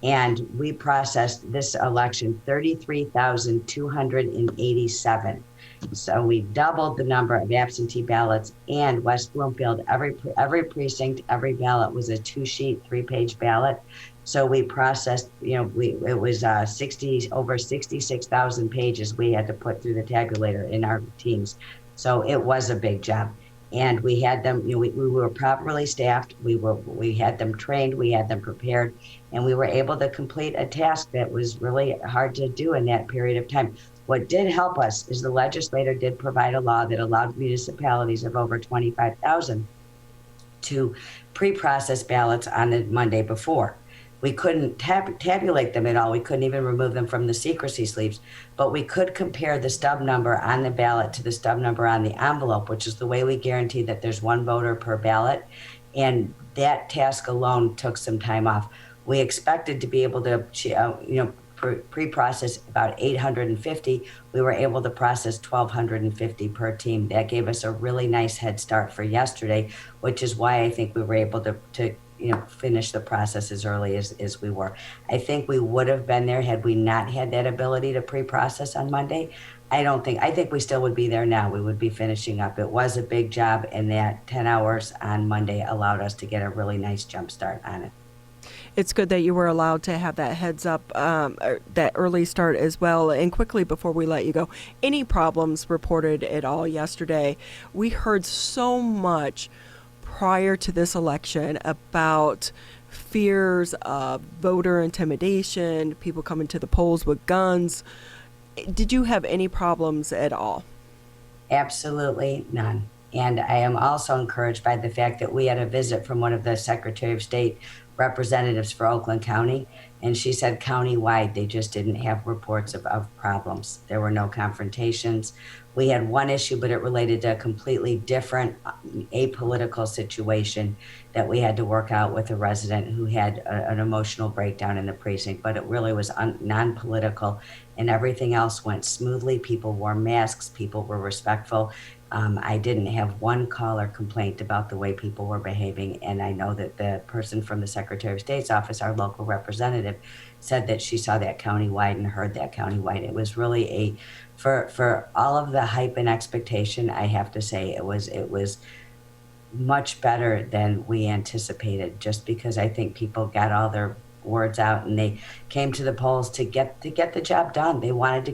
And we processed this election 33,287. So we doubled the number of absentee ballots. And West Bloomfield, every precinct, every ballot was a 2-sheet, 3-page ballot. So we processed, it was over 66,000 pages we had to put through the tabulator in our teams. So it was a big job. And we had them, we were properly staffed. We had them trained, we had them prepared, and we were able to complete a task that was really hard to do in that period of time. What did help us is the legislator did provide a law that allowed municipalities of over 25,000 to pre-process ballots on the Monday before. We couldn't tabulate them at all. We couldn't even remove them from the secrecy sleeves, but we could compare the stub number on the ballot to the stub number on the envelope, which is the way we guarantee that there's one voter per ballot. And that task alone took some time off. We expected to be able to, pre-process about 850. We were able to process 1,250 per team. That gave us a really nice head start for yesterday, which is why I think we were able to finish the process as early as we were. I think we would have been there had we not had that ability to pre-process on Monday. I think we still would be there now. We would be finishing up. It was a big job, and that 10 hours on Monday allowed us to get a really nice jump start on it. It's good that you were allowed to have that heads up, that early start as well. And quickly before we let you go, any problems reported at all yesterday? We heard so much prior to this election about fears of voter intimidation, people coming to the polls with guns. Did you have any problems at all? Absolutely none. And I am also encouraged by the fact that we had a visit from one of the Secretary of State representatives for Oakland County, and she said countywide they just didn't have reports of problems. There were no confrontations. We had one issue, but it related to a completely different apolitical situation that we had to work out with a resident who had an emotional breakdown in the precinct, but it really was non-political, and everything else went smoothly. People wore masks, people were respectful. I didn't have one call or complaint about the way people were behaving, and I know that the person from the Secretary of State's office, our local representative, said that she saw that countywide and heard that countywide. It was really for all of the hype and expectation, I have to say it was much better than we anticipated, just because I think people got all their words out and they came to the polls to get the job done. They wanted to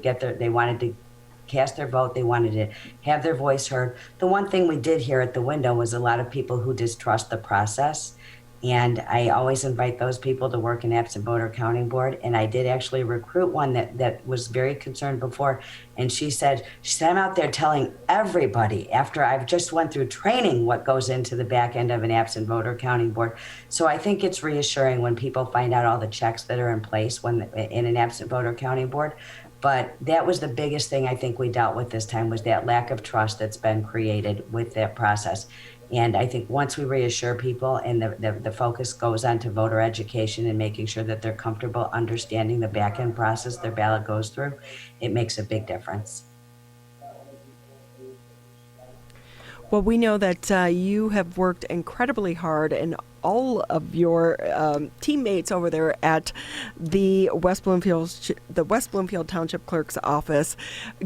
cast their vote. They wanted to have their voice heard. The one thing we did hear at the window was a lot of people who distrust the process. And I always invite those people to work in absent voter counting board. And I did actually recruit one that was very concerned before. And she said, I'm out there telling everybody after I've just went through training what goes into the back end of an absent voter counting board. So I think it's reassuring when people find out all the checks that are in place in an absent voter counting board. But that was the biggest thing I think we dealt with this time, was that lack of trust that's been created with that process. And I think once we reassure people and the focus goes on to voter education and making sure that they're comfortable understanding the back end process their ballot goes through, it makes a big difference. Well, we know that you have worked incredibly hard, and all of your teammates over there at the West Bloomfield Township Clerk's office.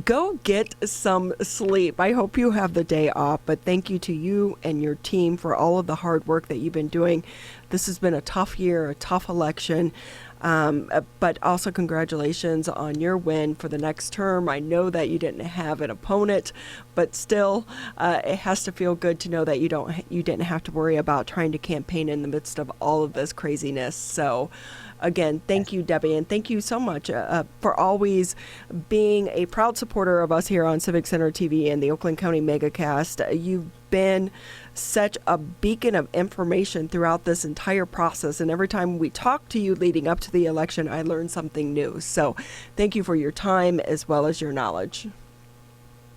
Go get some sleep. I hope you have the day off, but thank you to you and your team for all of the hard work that you've been doing. This has been a tough year, a tough election. But also congratulations on your win for the next term. I know that you didn't have an opponent, but still, it has to feel good to know that you didn't have to worry about trying to campaign in the midst of all of this craziness. So, again, thank you, Debbie, and thank you so much for always being a proud supporter of us here on Civic Center TV and the Oakland County Megacast. You've been such a beacon of information throughout this entire process, and every time we talk to you leading up to the election, I learn something new. So thank you for your time as well as your knowledge.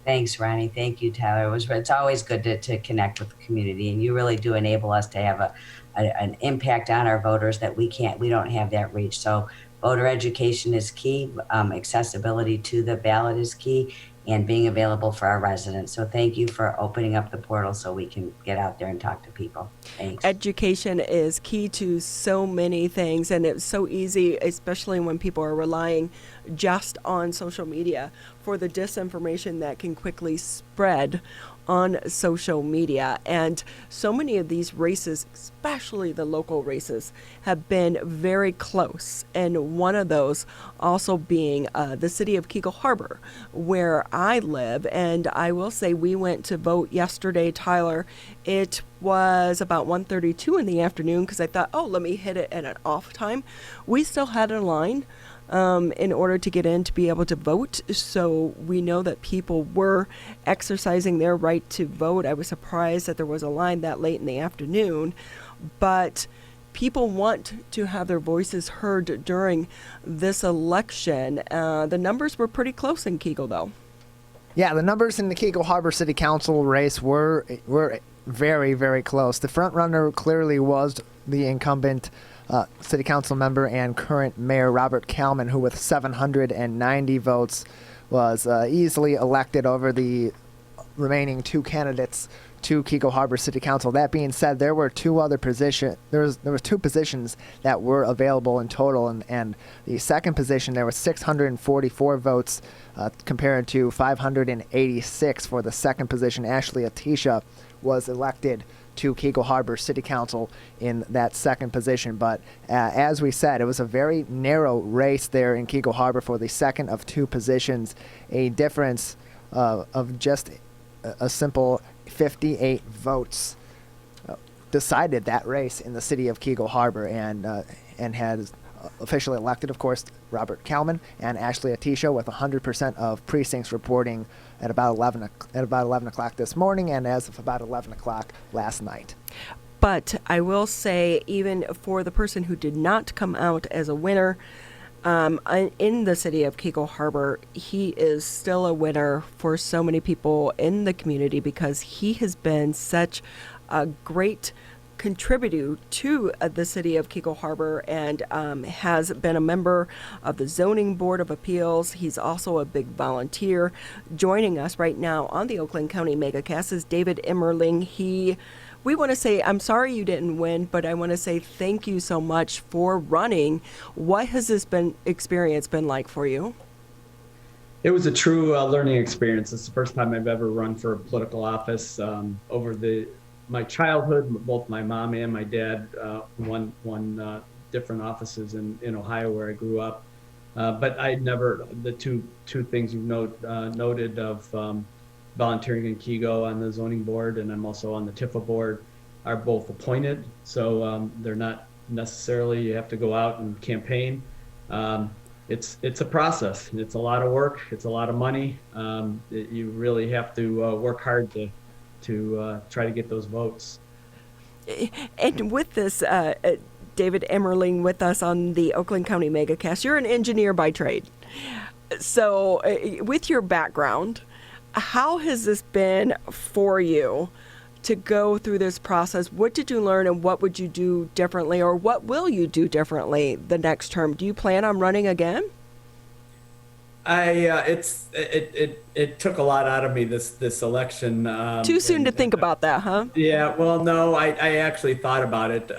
Thanks, Ronnie. Thank you, Tyler. It's always good to connect with the community, and you really do enable us to have an impact on our voters that we don't have that reach. So voter education is key, accessibility to the ballot is key, and being available for our residents. So thank you for opening up the portal so we can get out there and talk to people. Thanks. Education is key to so many things, and it's so easy, especially when people are relying just on social media, for the disinformation that can quickly spread on social media. And so many of these races, especially the local races, have been very close. And one of those also being the city of Kegel Harbor, where I live. And I will say we went to vote yesterday, Tyler. It was about 1:32 in the afternoon because I thought, let me hit it at an off time. We still had a line in order to get in to be able to vote. So we know that people were exercising their right to vote. I was surprised that there was a line that late in the afternoon, but people want to have their voices heard during this election. The numbers were pretty close in Kegel, though. Yeah, the numbers in the Kegel Harbor City Council race were very, very close. The front runner clearly was the incumbent city council member and current mayor Robert Kalman, who with 790 votes was easily elected over the remaining two candidates to Kegel Harbor City Council. That being said, there were two other positions. There was two positions that were available in total, and the second position there was 644 votes compared to 586 for the second position. Ashley Atisha was elected to Kegel Harbor City Council in that second position. But as we said, it was a very narrow race there in Kegel Harbor for the second of two positions, a difference of just a simple 58 votes decided that race in the city of Kegel Harbor, and has officially elected, of course, Robert Kalman and Ashley Atisha with 100% of precincts reporting at about 11 o'clock this morning, and as of about 11 o'clock last night. But I will say, even for the person who did not come out as a winner in the city of Kegel Harbor, he is still a winner for so many people in the community because he has been such a great contributor to the city of Kegel Harbor and has been a member of the Zoning Board of Appeals. He's also a big volunteer. Joining us right now on the Oakland County Megacast is David Emerling. We want to say, I'm sorry you didn't win, but I want to say thank you so much for running. What has this experience been like for you? It was a true learning experience. It's the first time I've ever run for a political office. Over my childhood, both my mom and my dad won different offices in Ohio where I grew up. But I never, the two things you've noted of volunteering in Kegel on the zoning board, and I'm also on the TIFA board, are both appointed. So they're not necessarily, you have to go out and campaign. It's a process. It's a lot of work. It's a lot of money. You really have to work hard to try to get those votes. And with this, David Emerling with us on the Oakland County Megacast, you're an engineer by trade. So with your background, how has this been for you to go through this process, what did you learn and what would you do differently, or what will you do differently the next term? Do you plan on running again? It took a lot out of me this election. Too soon to think about that, huh? Yeah, well, no, I actually thought about it.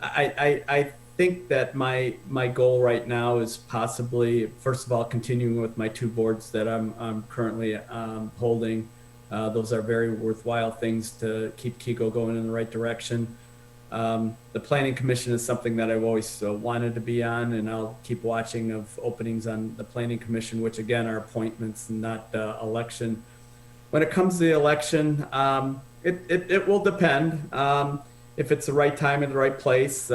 I think that my goal right now is possibly, first of all, continuing with my 2 boards that I'm currently holding. Those are very worthwhile things to keep KIGO going in the right direction. The Planning Commission is something that I've always wanted to be on, and I'll keep watching of openings on the Planning Commission, which again are appointments and not election. When it comes to the election, it will depend. If it's the right time and the right place.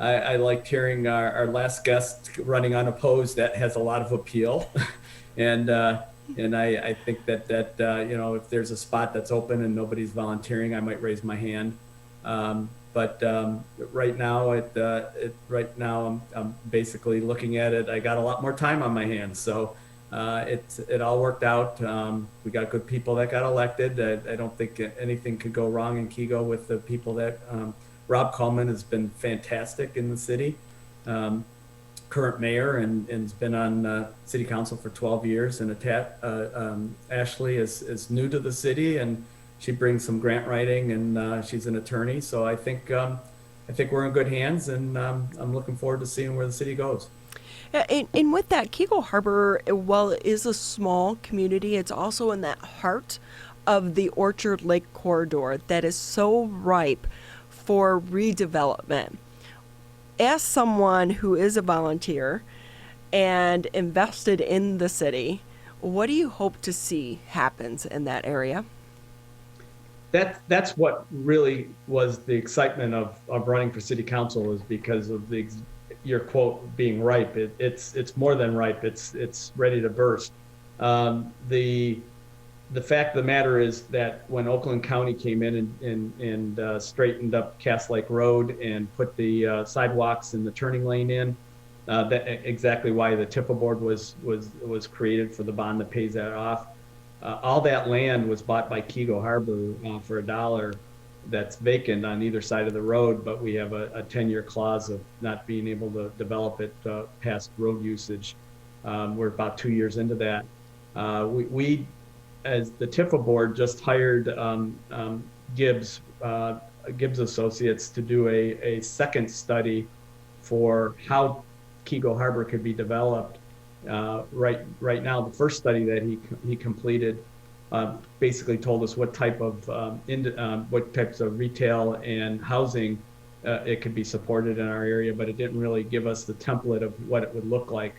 I liked hearing our last guest running unopposed. That has a lot of appeal. and I think that if there's a spot that's open and nobody's volunteering, I might raise my hand. But right now, I'm basically looking at it. I got a lot more time on my hands, so it all worked out. We got good people that got elected. I don't think anything could go wrong in KIGO with the people that. Rob Coleman has been fantastic in the city, current mayor, and has been on city council for 12 years. And Ashley is new to the city, and she brings some grant writing, and she's an attorney. So I think we're in good hands, and I'm looking forward to seeing where the city goes. And with that, KIGO Harbor, while it is a small community, it's also in that heart of the Orchard Lake corridor that is so ripe for redevelopment. As someone who is a volunteer and invested in the city, what do you hope to see happens in that area? That's what really was the excitement of running for city council, is because of your quote being ripe. It's more than ripe. It's ready to burst. The fact of the matter is that when Oakland County came in and straightened up Cass Lake Road and put the sidewalks and the turning lane in, that exactly why the TIFA board was created, for the bond that pays that off. All that land was bought by KIGO Harbor for $1 that's vacant on either side of the road, but we have a 10-year clause of not being able to develop it past road usage. We're about 2 years into that. We as the TIFA board, just hired Gibbs Associates to do a second study for how KIGO Harbor could be developed. Right now, the first study that he completed basically told us what type of what types of retail and housing it could be supported in our area, but it didn't really give us the template of what it would look like.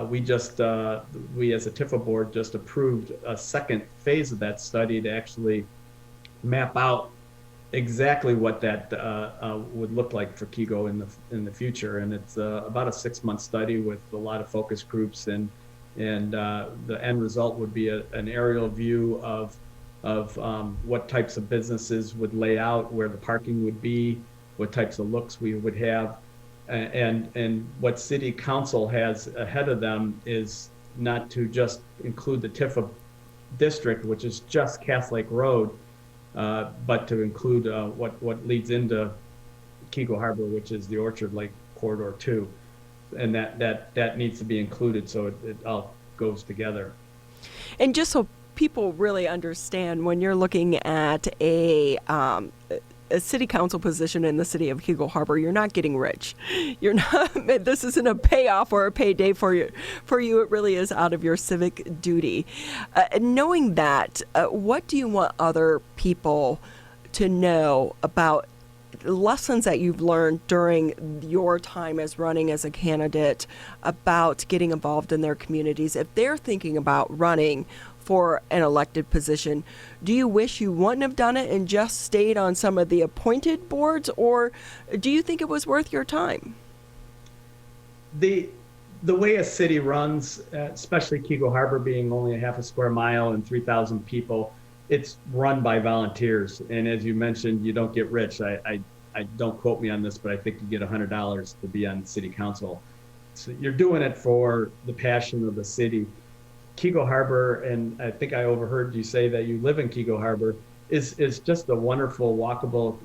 We as a TIFA board just approved a second phase of that study to actually map out exactly what that would look like for KIGO in the future. And it's about a 6-month study with a lot of focus groups, and the end result would be an aerial view of what types of businesses would lay out, where the parking would be, what types of looks we would have. And what city council has ahead of them is not to just include the TIFA district, which is just Cass Lake Road, but to include what leads into KIGO Harbor, which is the Orchard Lake Corridor 2. And that needs to be included, so it all goes together. And just so people really understand, when you're looking at a city council position in the city of KIGO Harbor, you're not getting rich. You're not. This isn't a payoff or a payday for you. For you, it really is out of your civic duty. Knowing that, what do you want other people to know about lessons that you've learned during your time as running as a candidate about getting involved in their communities? If they're thinking about running for an elected position, do you wish you wouldn't have done it and just stayed on some of the appointed boards, or do you think it was worth your time? The way a city runs, especially KIGO Harbor being only a half a square mile and 3,000 people, it's run by volunteers. And as you mentioned, you don't get rich. I don't quote me on this, but I think you get $100 to be on city council. So you're doing it for the passion of the city. KIGO Harbor, and I think I overheard you say that you live in KIGO Harbor. is just a wonderful, walkable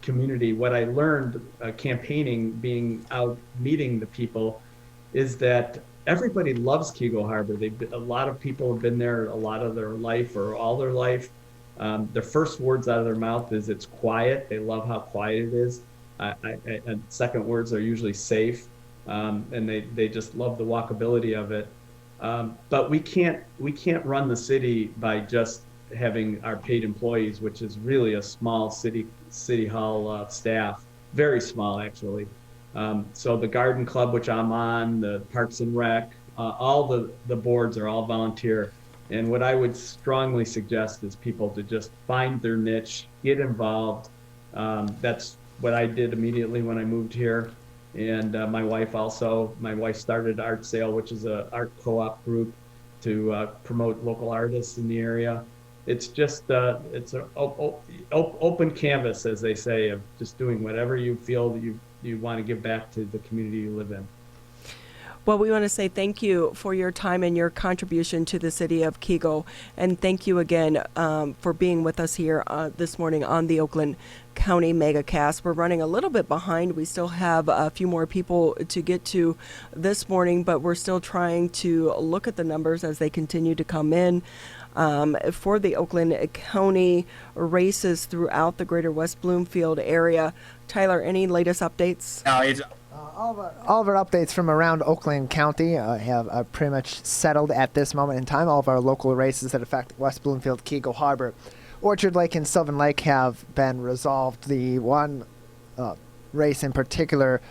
community. What I learned campaigning, being out meeting the people, is that everybody loves Keego Harbor. A lot of people have been there a lot of their life or all their life. Their first words out of their mouth is it's quiet. They love how quiet it is. And second words are usually safe. And they just love the walkability of it. But we can't run the city by just having our paid employees, which is really a small city hall staff, very small actually. So the Garden Club, which I'm on, the Parks and Rec, all the boards are all volunteer. And what I would strongly suggest is people to just find their niche, get involved. That's what I did immediately when I moved here. And my wife started Art Sale, which is an art co-op group to promote local artists in the area. It's just, it's an open canvas, as they say, of just doing whatever you feel that you want to give back to the community you live in. Well, we want to say thank you for your time and your contribution to the city of Keego. And thank you again for being with us here this morning on the Oakland County Megacast. We're running a little bit behind. We still have a few more people to get to this morning, but we're still trying to look at the numbers as they continue to come in. For the Oakland County races throughout the greater West Bloomfield area. Tyler, any latest updates? All of our updates from around Oakland County have pretty much settled at this moment in time. All of our local races that affect West Bloomfield, Keego Harbor, Orchard Lake, and Sylvan Lake have been resolved. The one race in particular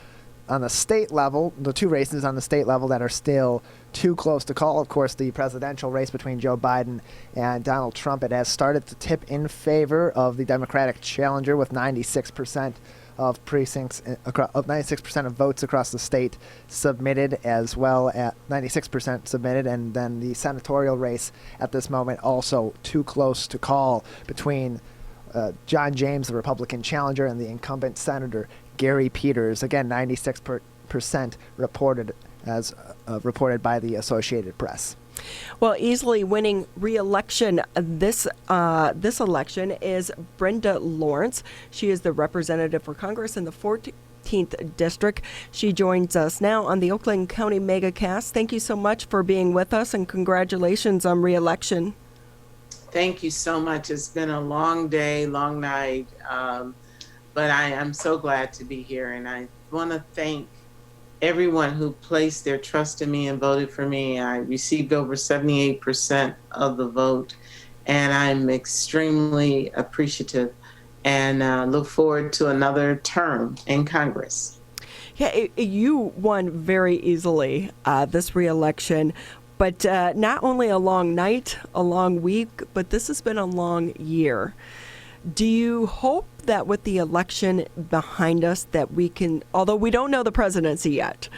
on the state level, the two races on the state level that are still too close to call, of course, the presidential race between Joe Biden and Donald Trump. It has started to tip in favor of the Democratic challenger with 96% of precincts, 96% of votes across the state submitted, as well at 96% submitted, and then the senatorial race at this moment also too close to call between John James, the Republican challenger, and the incumbent Senator Gary Peters. Again, 96% reported as reported by the Associated Press. Well, easily winning re-election this election is Brenda Lawrence. She is the representative for Congress in the 14th District. She joins us now on the Oakland County Megacast. Thank you so much for being with us, and congratulations on re-election. Thank you so much. It's been a long day, long night, but I am so glad to be here, and I want to thank everyone who placed their trust in me and voted for me. I received over 78% of the vote, and I'm extremely appreciative and look forward to another term in Congress. Yeah, you won very easily this re-election, but not only a long night, a long week, but this has been a long year. Do you hope that with the election behind us that we can, although we don't know the presidency yet,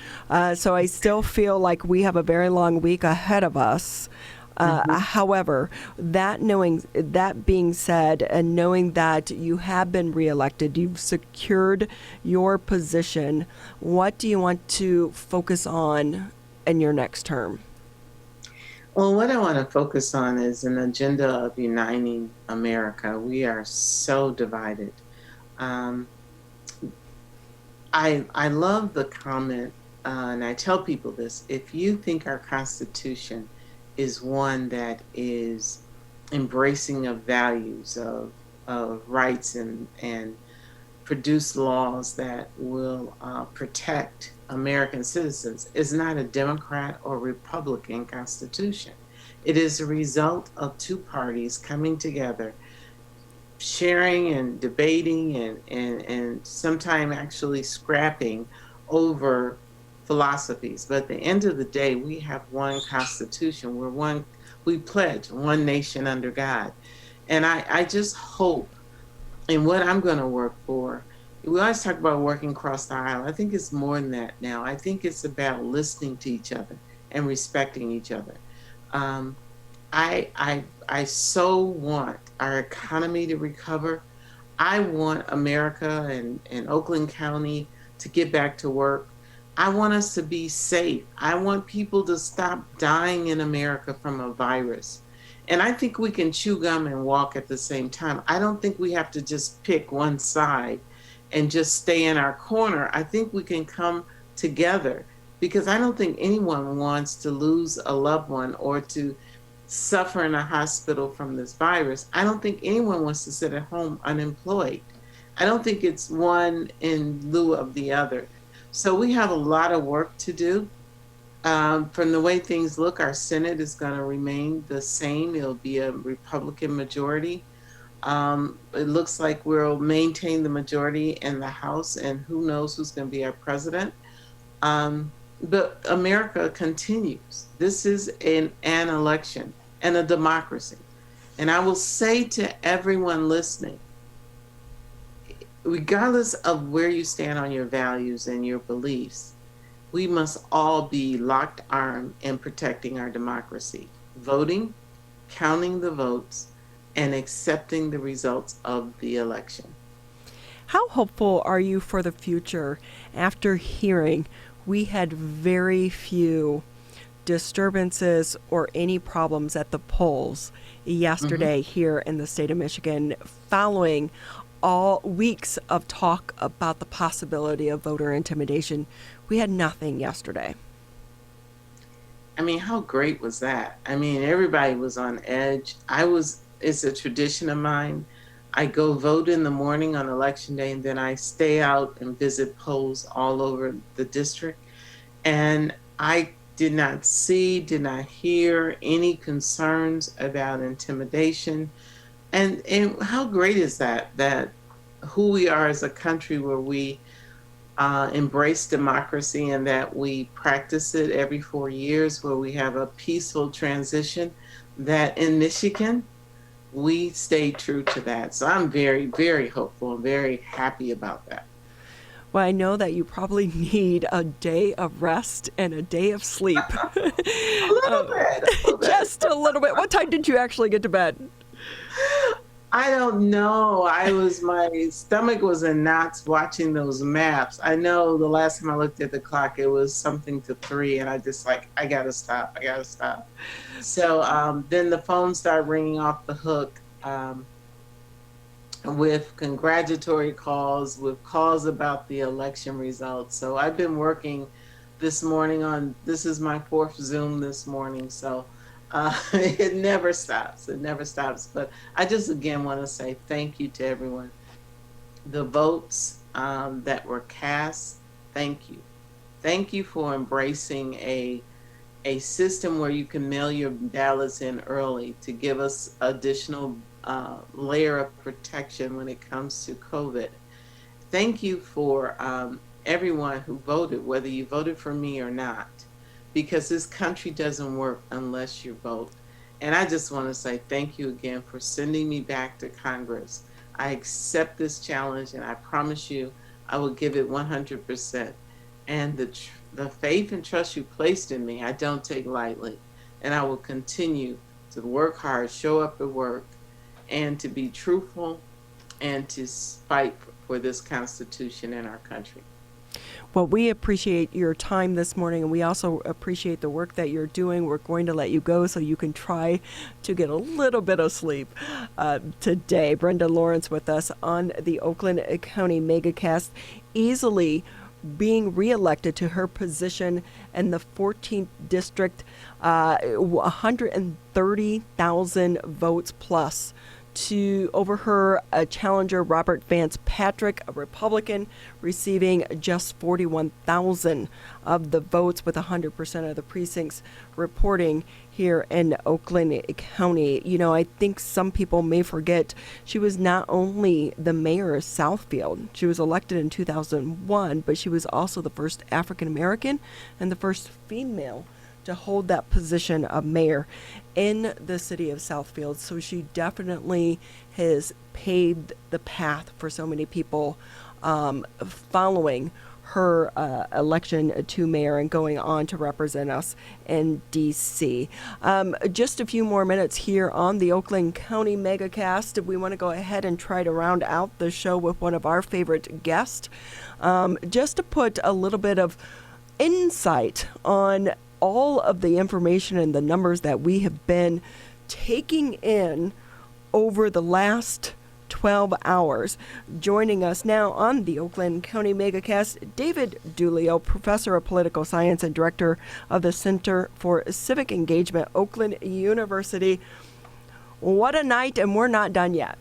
so I still feel like we have a very long week ahead of us. However, that being said, and knowing that you have been reelected, you've secured your position, what do you want to focus on in your next term? Well, what I want to focus on is an agenda of uniting America. We are so divided. I love the comment, and I tell people this: if you think our Constitution is one that is embracing of values, of rights, and produce laws that will protect American citizens, is not a Democrat or Republican Constitution. It is a result of two parties coming together, sharing and debating and sometimes actually scrapping over philosophies. But at the end of the day, we have one Constitution. We pledge one nation under God. And I just hope, and what I'm going to work for, we always talk about working across the aisle. I think it's more than that now. I think it's about listening to each other and respecting each other. I so want our economy to recover. I want America and Oakland County to get back to work. I want us to be safe. I want people to stop dying in America from a virus. And I think we can chew gum and walk at the same time. I don't think we have to just pick one side and just stay in our corner. I think we can come together, because I don't think anyone wants to lose a loved one or to suffer in a hospital from this virus. I don't think anyone wants to sit at home unemployed. I don't think it's one in lieu of the other. So we have a lot of work to do. From the way things look, our Senate is going to remain the same. It'll be a Republican majority. It looks like we'll maintain the majority in the House, and who knows who's going to be our president. But America continues. This is an election and a democracy. And I will say to everyone listening, regardless of where you stand on your values and your beliefs, we must all be locked arm in protecting our democracy, voting, counting the votes, and accepting the results of the election. How hopeful are you for the future after hearing we had very few disturbances or any problems at the polls yesterday here in the state of Michigan, following all weeks of talk about the possibility of voter intimidation? We had nothing yesterday. I mean, how great was that? I mean, everybody was on edge. It's a tradition of mine. I go vote in the morning on election day, and then I stay out and visit polls all over the district. And I did not hear any concerns about intimidation. And how great is that who we are as a country, where we embrace democracy and that we practice it every 4 years, where we have a peaceful transition, that in Michigan, we stay true to that. So I'm very, very hopeful and very happy about that. Well, I know that you probably need a day of rest and a day of sleep. A little bit. Just a little bit. What time did you actually get to bed? I don't know. My stomach was in knots watching those maps. I know the last time I looked at the clock, it was something to 3, and I just I gotta stop. So then the phone started ringing off the hook with congratulatory calls, with calls about the election results. So I've been working this morning this is my 4th Zoom this morning. So it never stops. But I just again want to say thank you to everyone. The votes that were cast, thank you. Thank you for embracing a system where you can mail your ballots in early to give us additional layer of protection when it comes to COVID. Thank you for everyone who voted, whether you voted for me or not, because this country doesn't work unless you vote. And I just want to say thank you again for sending me back to Congress. I accept this challenge, and I promise you I will give it 100%. And the faith and trust you placed in me, I don't take lightly. And I will continue to work hard, show up at work, and to be truthful and to fight for this Constitution in our country. Well, we appreciate your time this morning, and we also appreciate the work that you're doing. We're going to let you go so you can try to get a little bit of sleep today. Brenda Lawrence with us on the Oakland County Megacast, easily being reelected to her position in the 14th district, 130,000 votes plus over her challenger, Robert Vance Patrick, a Republican, receiving just 41,000 of the votes, with 100% of the precincts reporting here in Oakland County. You know, I think some people may forget she was not only the mayor of Southfield. She was elected in 2001, but she was also the first African American and the first female to hold that position of mayor in the city of Southfield. So she definitely has paved the path for so many people following her election to mayor and going on to represent us in D.C. Just a few more minutes here on the Oakland County Megacast. We want to go ahead and try to round out the show with one of our favorite guests, just to put a little bit of insight on all of the information and the numbers that we have been taking in over the last 12 hours. Joining us now on the Oakland County Megacast, David Dulio, Professor of Political Science and Director of the Center for Civic Engagement, Oakland University. What a night, and we're not done yet.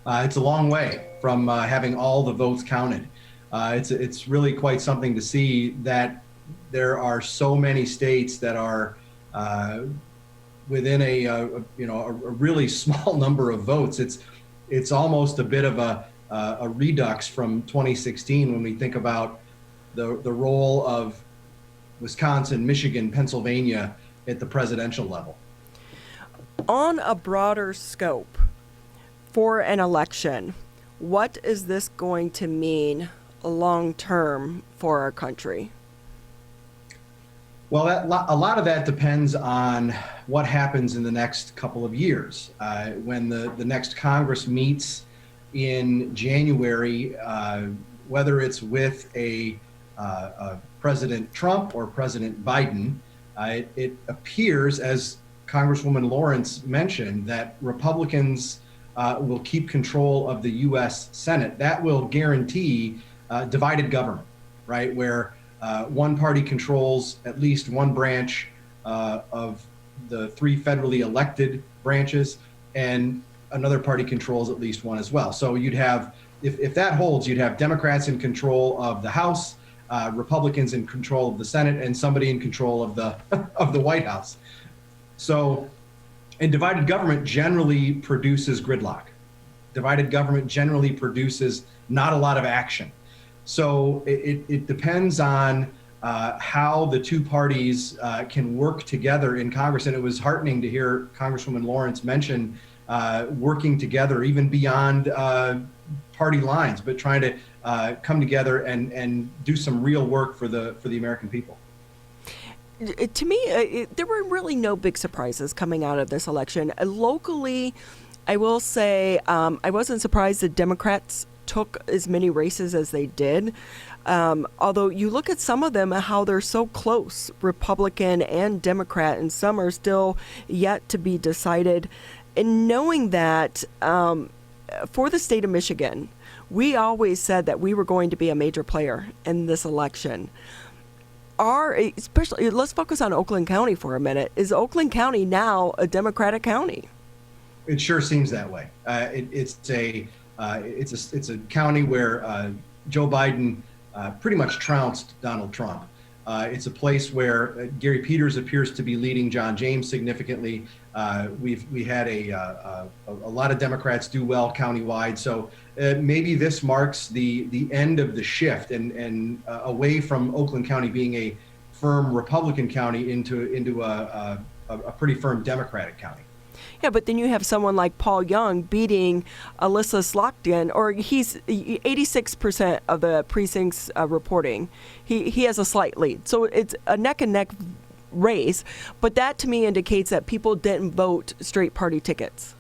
It's a long way from having all the votes counted. It's really quite something to see that there are so many states that are within a really small number of votes. It's almost a bit of a redux from 2016 when we think about the role of Wisconsin, Michigan, Pennsylvania at the presidential level. On a broader scope for an election, what is this going to mean long term for our country? Well, a lot of that depends on what happens in the next couple of years. When the next Congress meets in January, whether it's with a President Trump or President Biden, it appears, as Congresswoman Lawrence mentioned, that Republicans will keep control of the U.S. Senate. That will guarantee divided government, right? Where one party controls at least one branch of the three federally elected branches, and another party controls at least one as well. So you'd have, if that holds, you'd have Democrats in control of the House, Republicans in control of the Senate, and somebody in control of the of the White House. So, and divided government generally produces gridlock. Divided government generally produces not a lot of action. So it depends on how the two parties can work together in Congress. And it was heartening to hear Congresswoman Lawrence mention working together even beyond party lines, but trying to come together and do some real work for the American people. To me, there were really no big surprises coming out of this election. Locally, I will say I wasn't surprised that Democrats took as many races as they did. Although you look at some of them, how they're so close, Republican and Democrat, and some are still yet to be decided. And knowing that for the state of Michigan, we always said that we were going to be a major player in this election. Especially, let's focus on Oakland County for a minute. Is Oakland County now a Democratic county? It sure seems that way. It's a county where Joe Biden pretty much trounced Donald Trump. It's a place where Gary Peters appears to be leading John James significantly. We had a lot of Democrats do well countywide. So maybe this marks the end of the shift and away from Oakland County being a firm Republican county into a pretty firm Democratic county. Yeah, but then you have someone like Paul Young beating Alyssa Slockton, or he's 86% of the precincts reporting. He has a slight lead. So it's a neck and neck race, but that to me indicates that people didn't vote straight party tickets.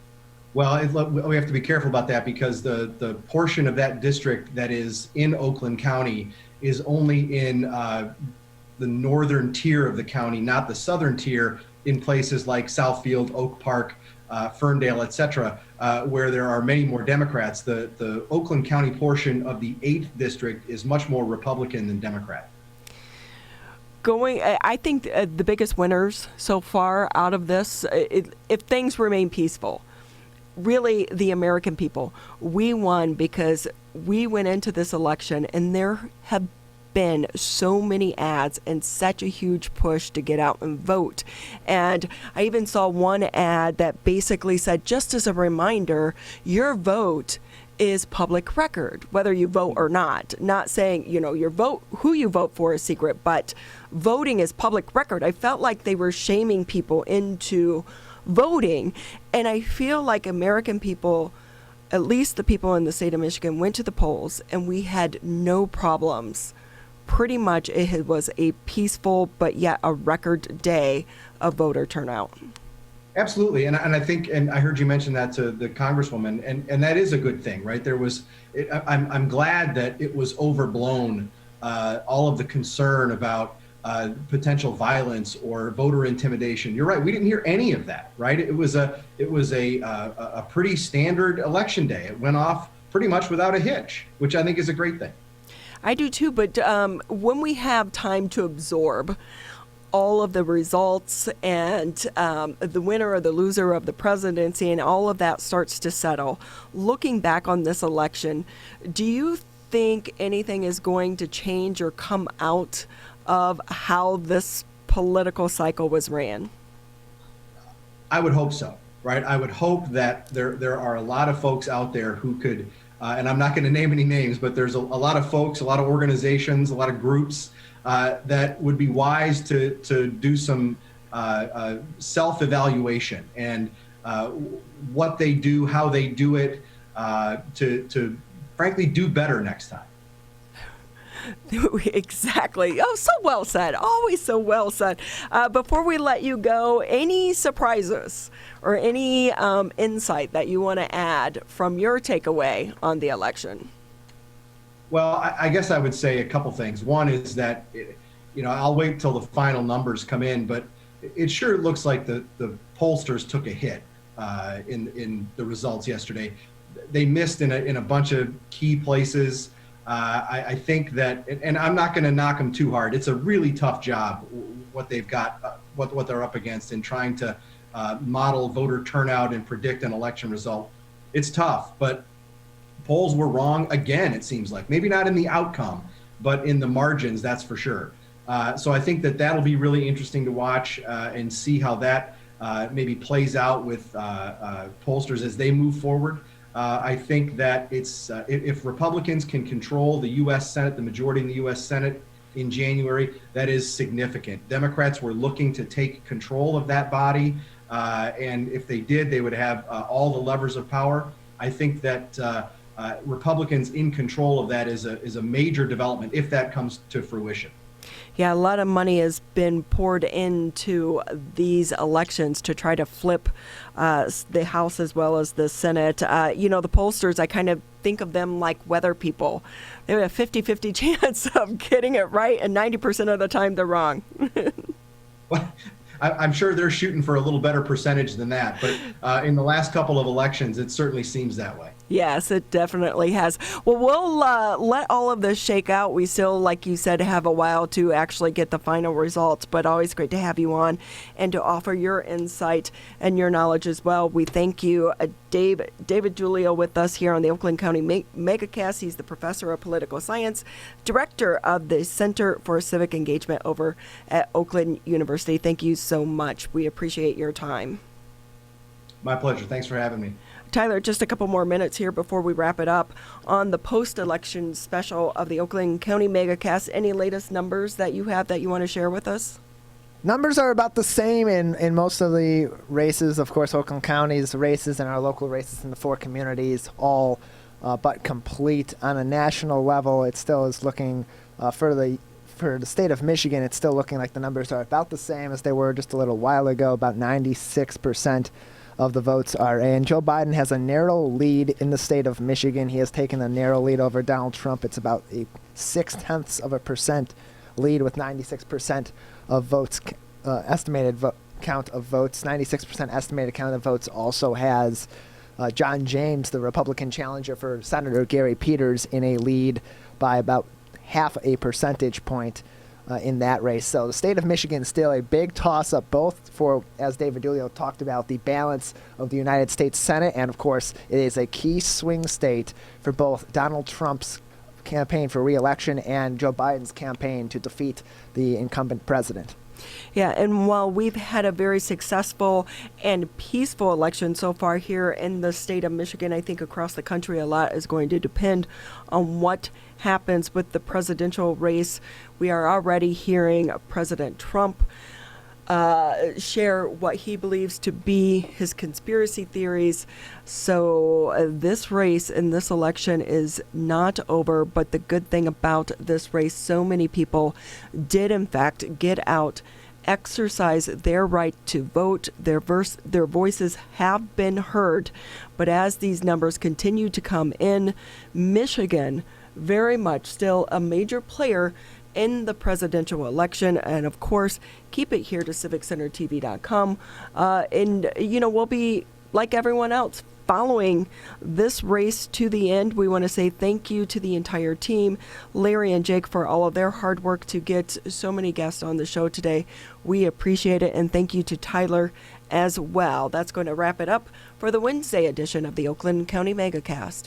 Well, we have to be careful about that because the portion of that district that is in Oakland County is only in the northern tier of the county, not the southern tier, in places like Southfield, Oak Park, Ferndale, et cetera, where there are many more Democrats. The Oakland County portion of the 8th district is much more Republican than Democrat. I think the biggest winners so far out of this, if things remain peaceful, really the American people, we won because we went into this election and there have been so many ads and such a huge push to get out and vote. And I even saw one ad that basically said, just as a reminder, your vote is public record, whether you vote or not. Not saying, your vote, who you vote for is secret, but voting is public record. I felt like they were shaming people into voting. And I feel like American people, at least the people in the state of Michigan, went to the polls and we had no problems. Pretty much it was a peaceful but yet a record day of voter turnout. Absolutely, and I think, and I heard you mention that to the Congresswoman, and that is a good thing, right? I'm glad that it was overblown, all of the concern about potential violence or voter intimidation. You're right. We didn't hear any of that, right? It was a pretty standard election day. It went off pretty much without a hitch, which I think is a great thing. I do too, but when we have time to absorb all of the results and the winner or the loser of the presidency and all of that starts to settle, looking back on this election, do you think anything is going to change or come out of how this political cycle was ran? I would hope so, right? I would hope that there are a lot of folks out there who could, and I'm not going to name any names, but there's a lot of folks, a lot of organizations, a lot of groups that would be wise to do some self-evaluation and what they do, how they do it, to frankly do better next time. Exactly. Oh, so well said. Always so well said. Before we let you go, any surprises or any insight that you want to add from your takeaway on the election? Well, I guess I would say a couple things. One is that, I'll wait till the final numbers come in, but it sure looks like the pollsters took a hit in the results yesterday. They missed in a bunch of key places. I think that, and I'm not going to knock them too hard. It's a really tough job, what they've got, what they're up against in trying to model voter turnout and predict an election result. It's tough, but polls were wrong again, it seems like. Maybe not in the outcome, but in the margins, that's for sure. So I think that that'll be really interesting to watch and see how that maybe plays out with pollsters as they move forward. I think that it's if Republicans can control the U.S. Senate, the majority in the U.S. Senate in January, that is significant. Democrats were looking to take control of that body, and if they did, they would have all the levers of power. I think that Republicans in control of that is a major development if that comes to fruition. Yeah, a lot of money has been poured into these elections to try to flip the House as well as the Senate. The pollsters, I kind of think of them like weather people. They have a 50-50 chance of getting it right, and 90% of the time they're wrong. Well, I'm sure they're shooting for a little better percentage than that, but in the last couple of elections, it certainly seems that way. Yes, it definitely has. Well, we'll let all of this shake out. We still, like you said, have a while to actually get the final results, but always great to have you on and to offer your insight and your knowledge as well. We thank you, David Dulio, with us here on the Oakland County Megacast. He's the professor of political science, director of the Center for Civic Engagement over at Oakland University. Thank you so much. We appreciate your time. My pleasure. Thanks for having me. Tyler, just a couple more minutes here before we wrap it up on the post-election special of the Oakland County Megacast. Any latest numbers that you have that you want to share with us? Numbers are about the same in most of the races. Of course, Oakland County's races and our local races in the 4 communities all but complete. On a national level, it still is looking for the state of Michigan, it's still looking like the numbers are about the same as they were just a little while ago. About 96% of the votes are in. Joe Biden has a narrow lead in the state of Michigan. He has taken a narrow lead over Donald Trump. It's about a 0.6% lead with 96% of votes, estimated count of votes. 96% estimated count of votes also has John James, the Republican challenger for Senator Gary Peters, in a lead by about 0.5 percentage point in that race. So the state of Michigan is still a big toss-up, both for, as David Dulio talked about, the balance of the United States Senate, and of course it is a key swing state for both Donald Trump's campaign for re-election and Joe Biden's campaign to defeat the incumbent president. Yeah, and while we've had a very successful and peaceful election so far here in the state of Michigan, I think across the country a lot is going to depend on what happens with the presidential race. We are already hearing President Trump share what he believes to be his conspiracy theories. So this race in this election is not over, but the good thing about this race, so many people did in fact get out, exercise their right to vote. Their voices have been heard. But as these numbers continue to come in, Michigan very much still a major player in the presidential election. And of course, keep it here to civiccentertv.com. And, we'll be, like everyone else, following this race to the end. We want to say thank you to the entire team, Larry and Jake, for all of their hard work to get so many guests on the show today. We appreciate it, and thank you to Tyler as well. That's going to wrap it up for the Wednesday edition of the Oakland County Megacast.